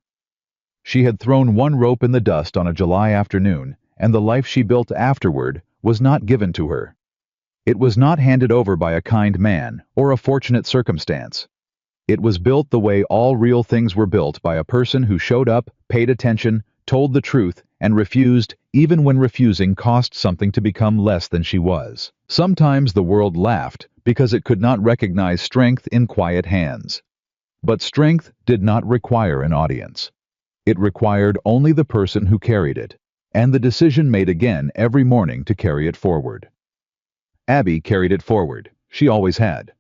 She had thrown one rope in the dust on a July afternoon, and the life she built afterward was not given to her. It was not handed over by a kind man or a fortunate circumstance. It was built the way all real things were built, by a person who showed up, paid attention, told the truth, and refused, even when refusing cost something to become less than she was. Sometimes the world laughed because it could not recognize strength in quiet hands. But strength did not require an audience. It required only the person who carried it, and the decision made again every morning to carry it forward. Abby carried it forward. She always had.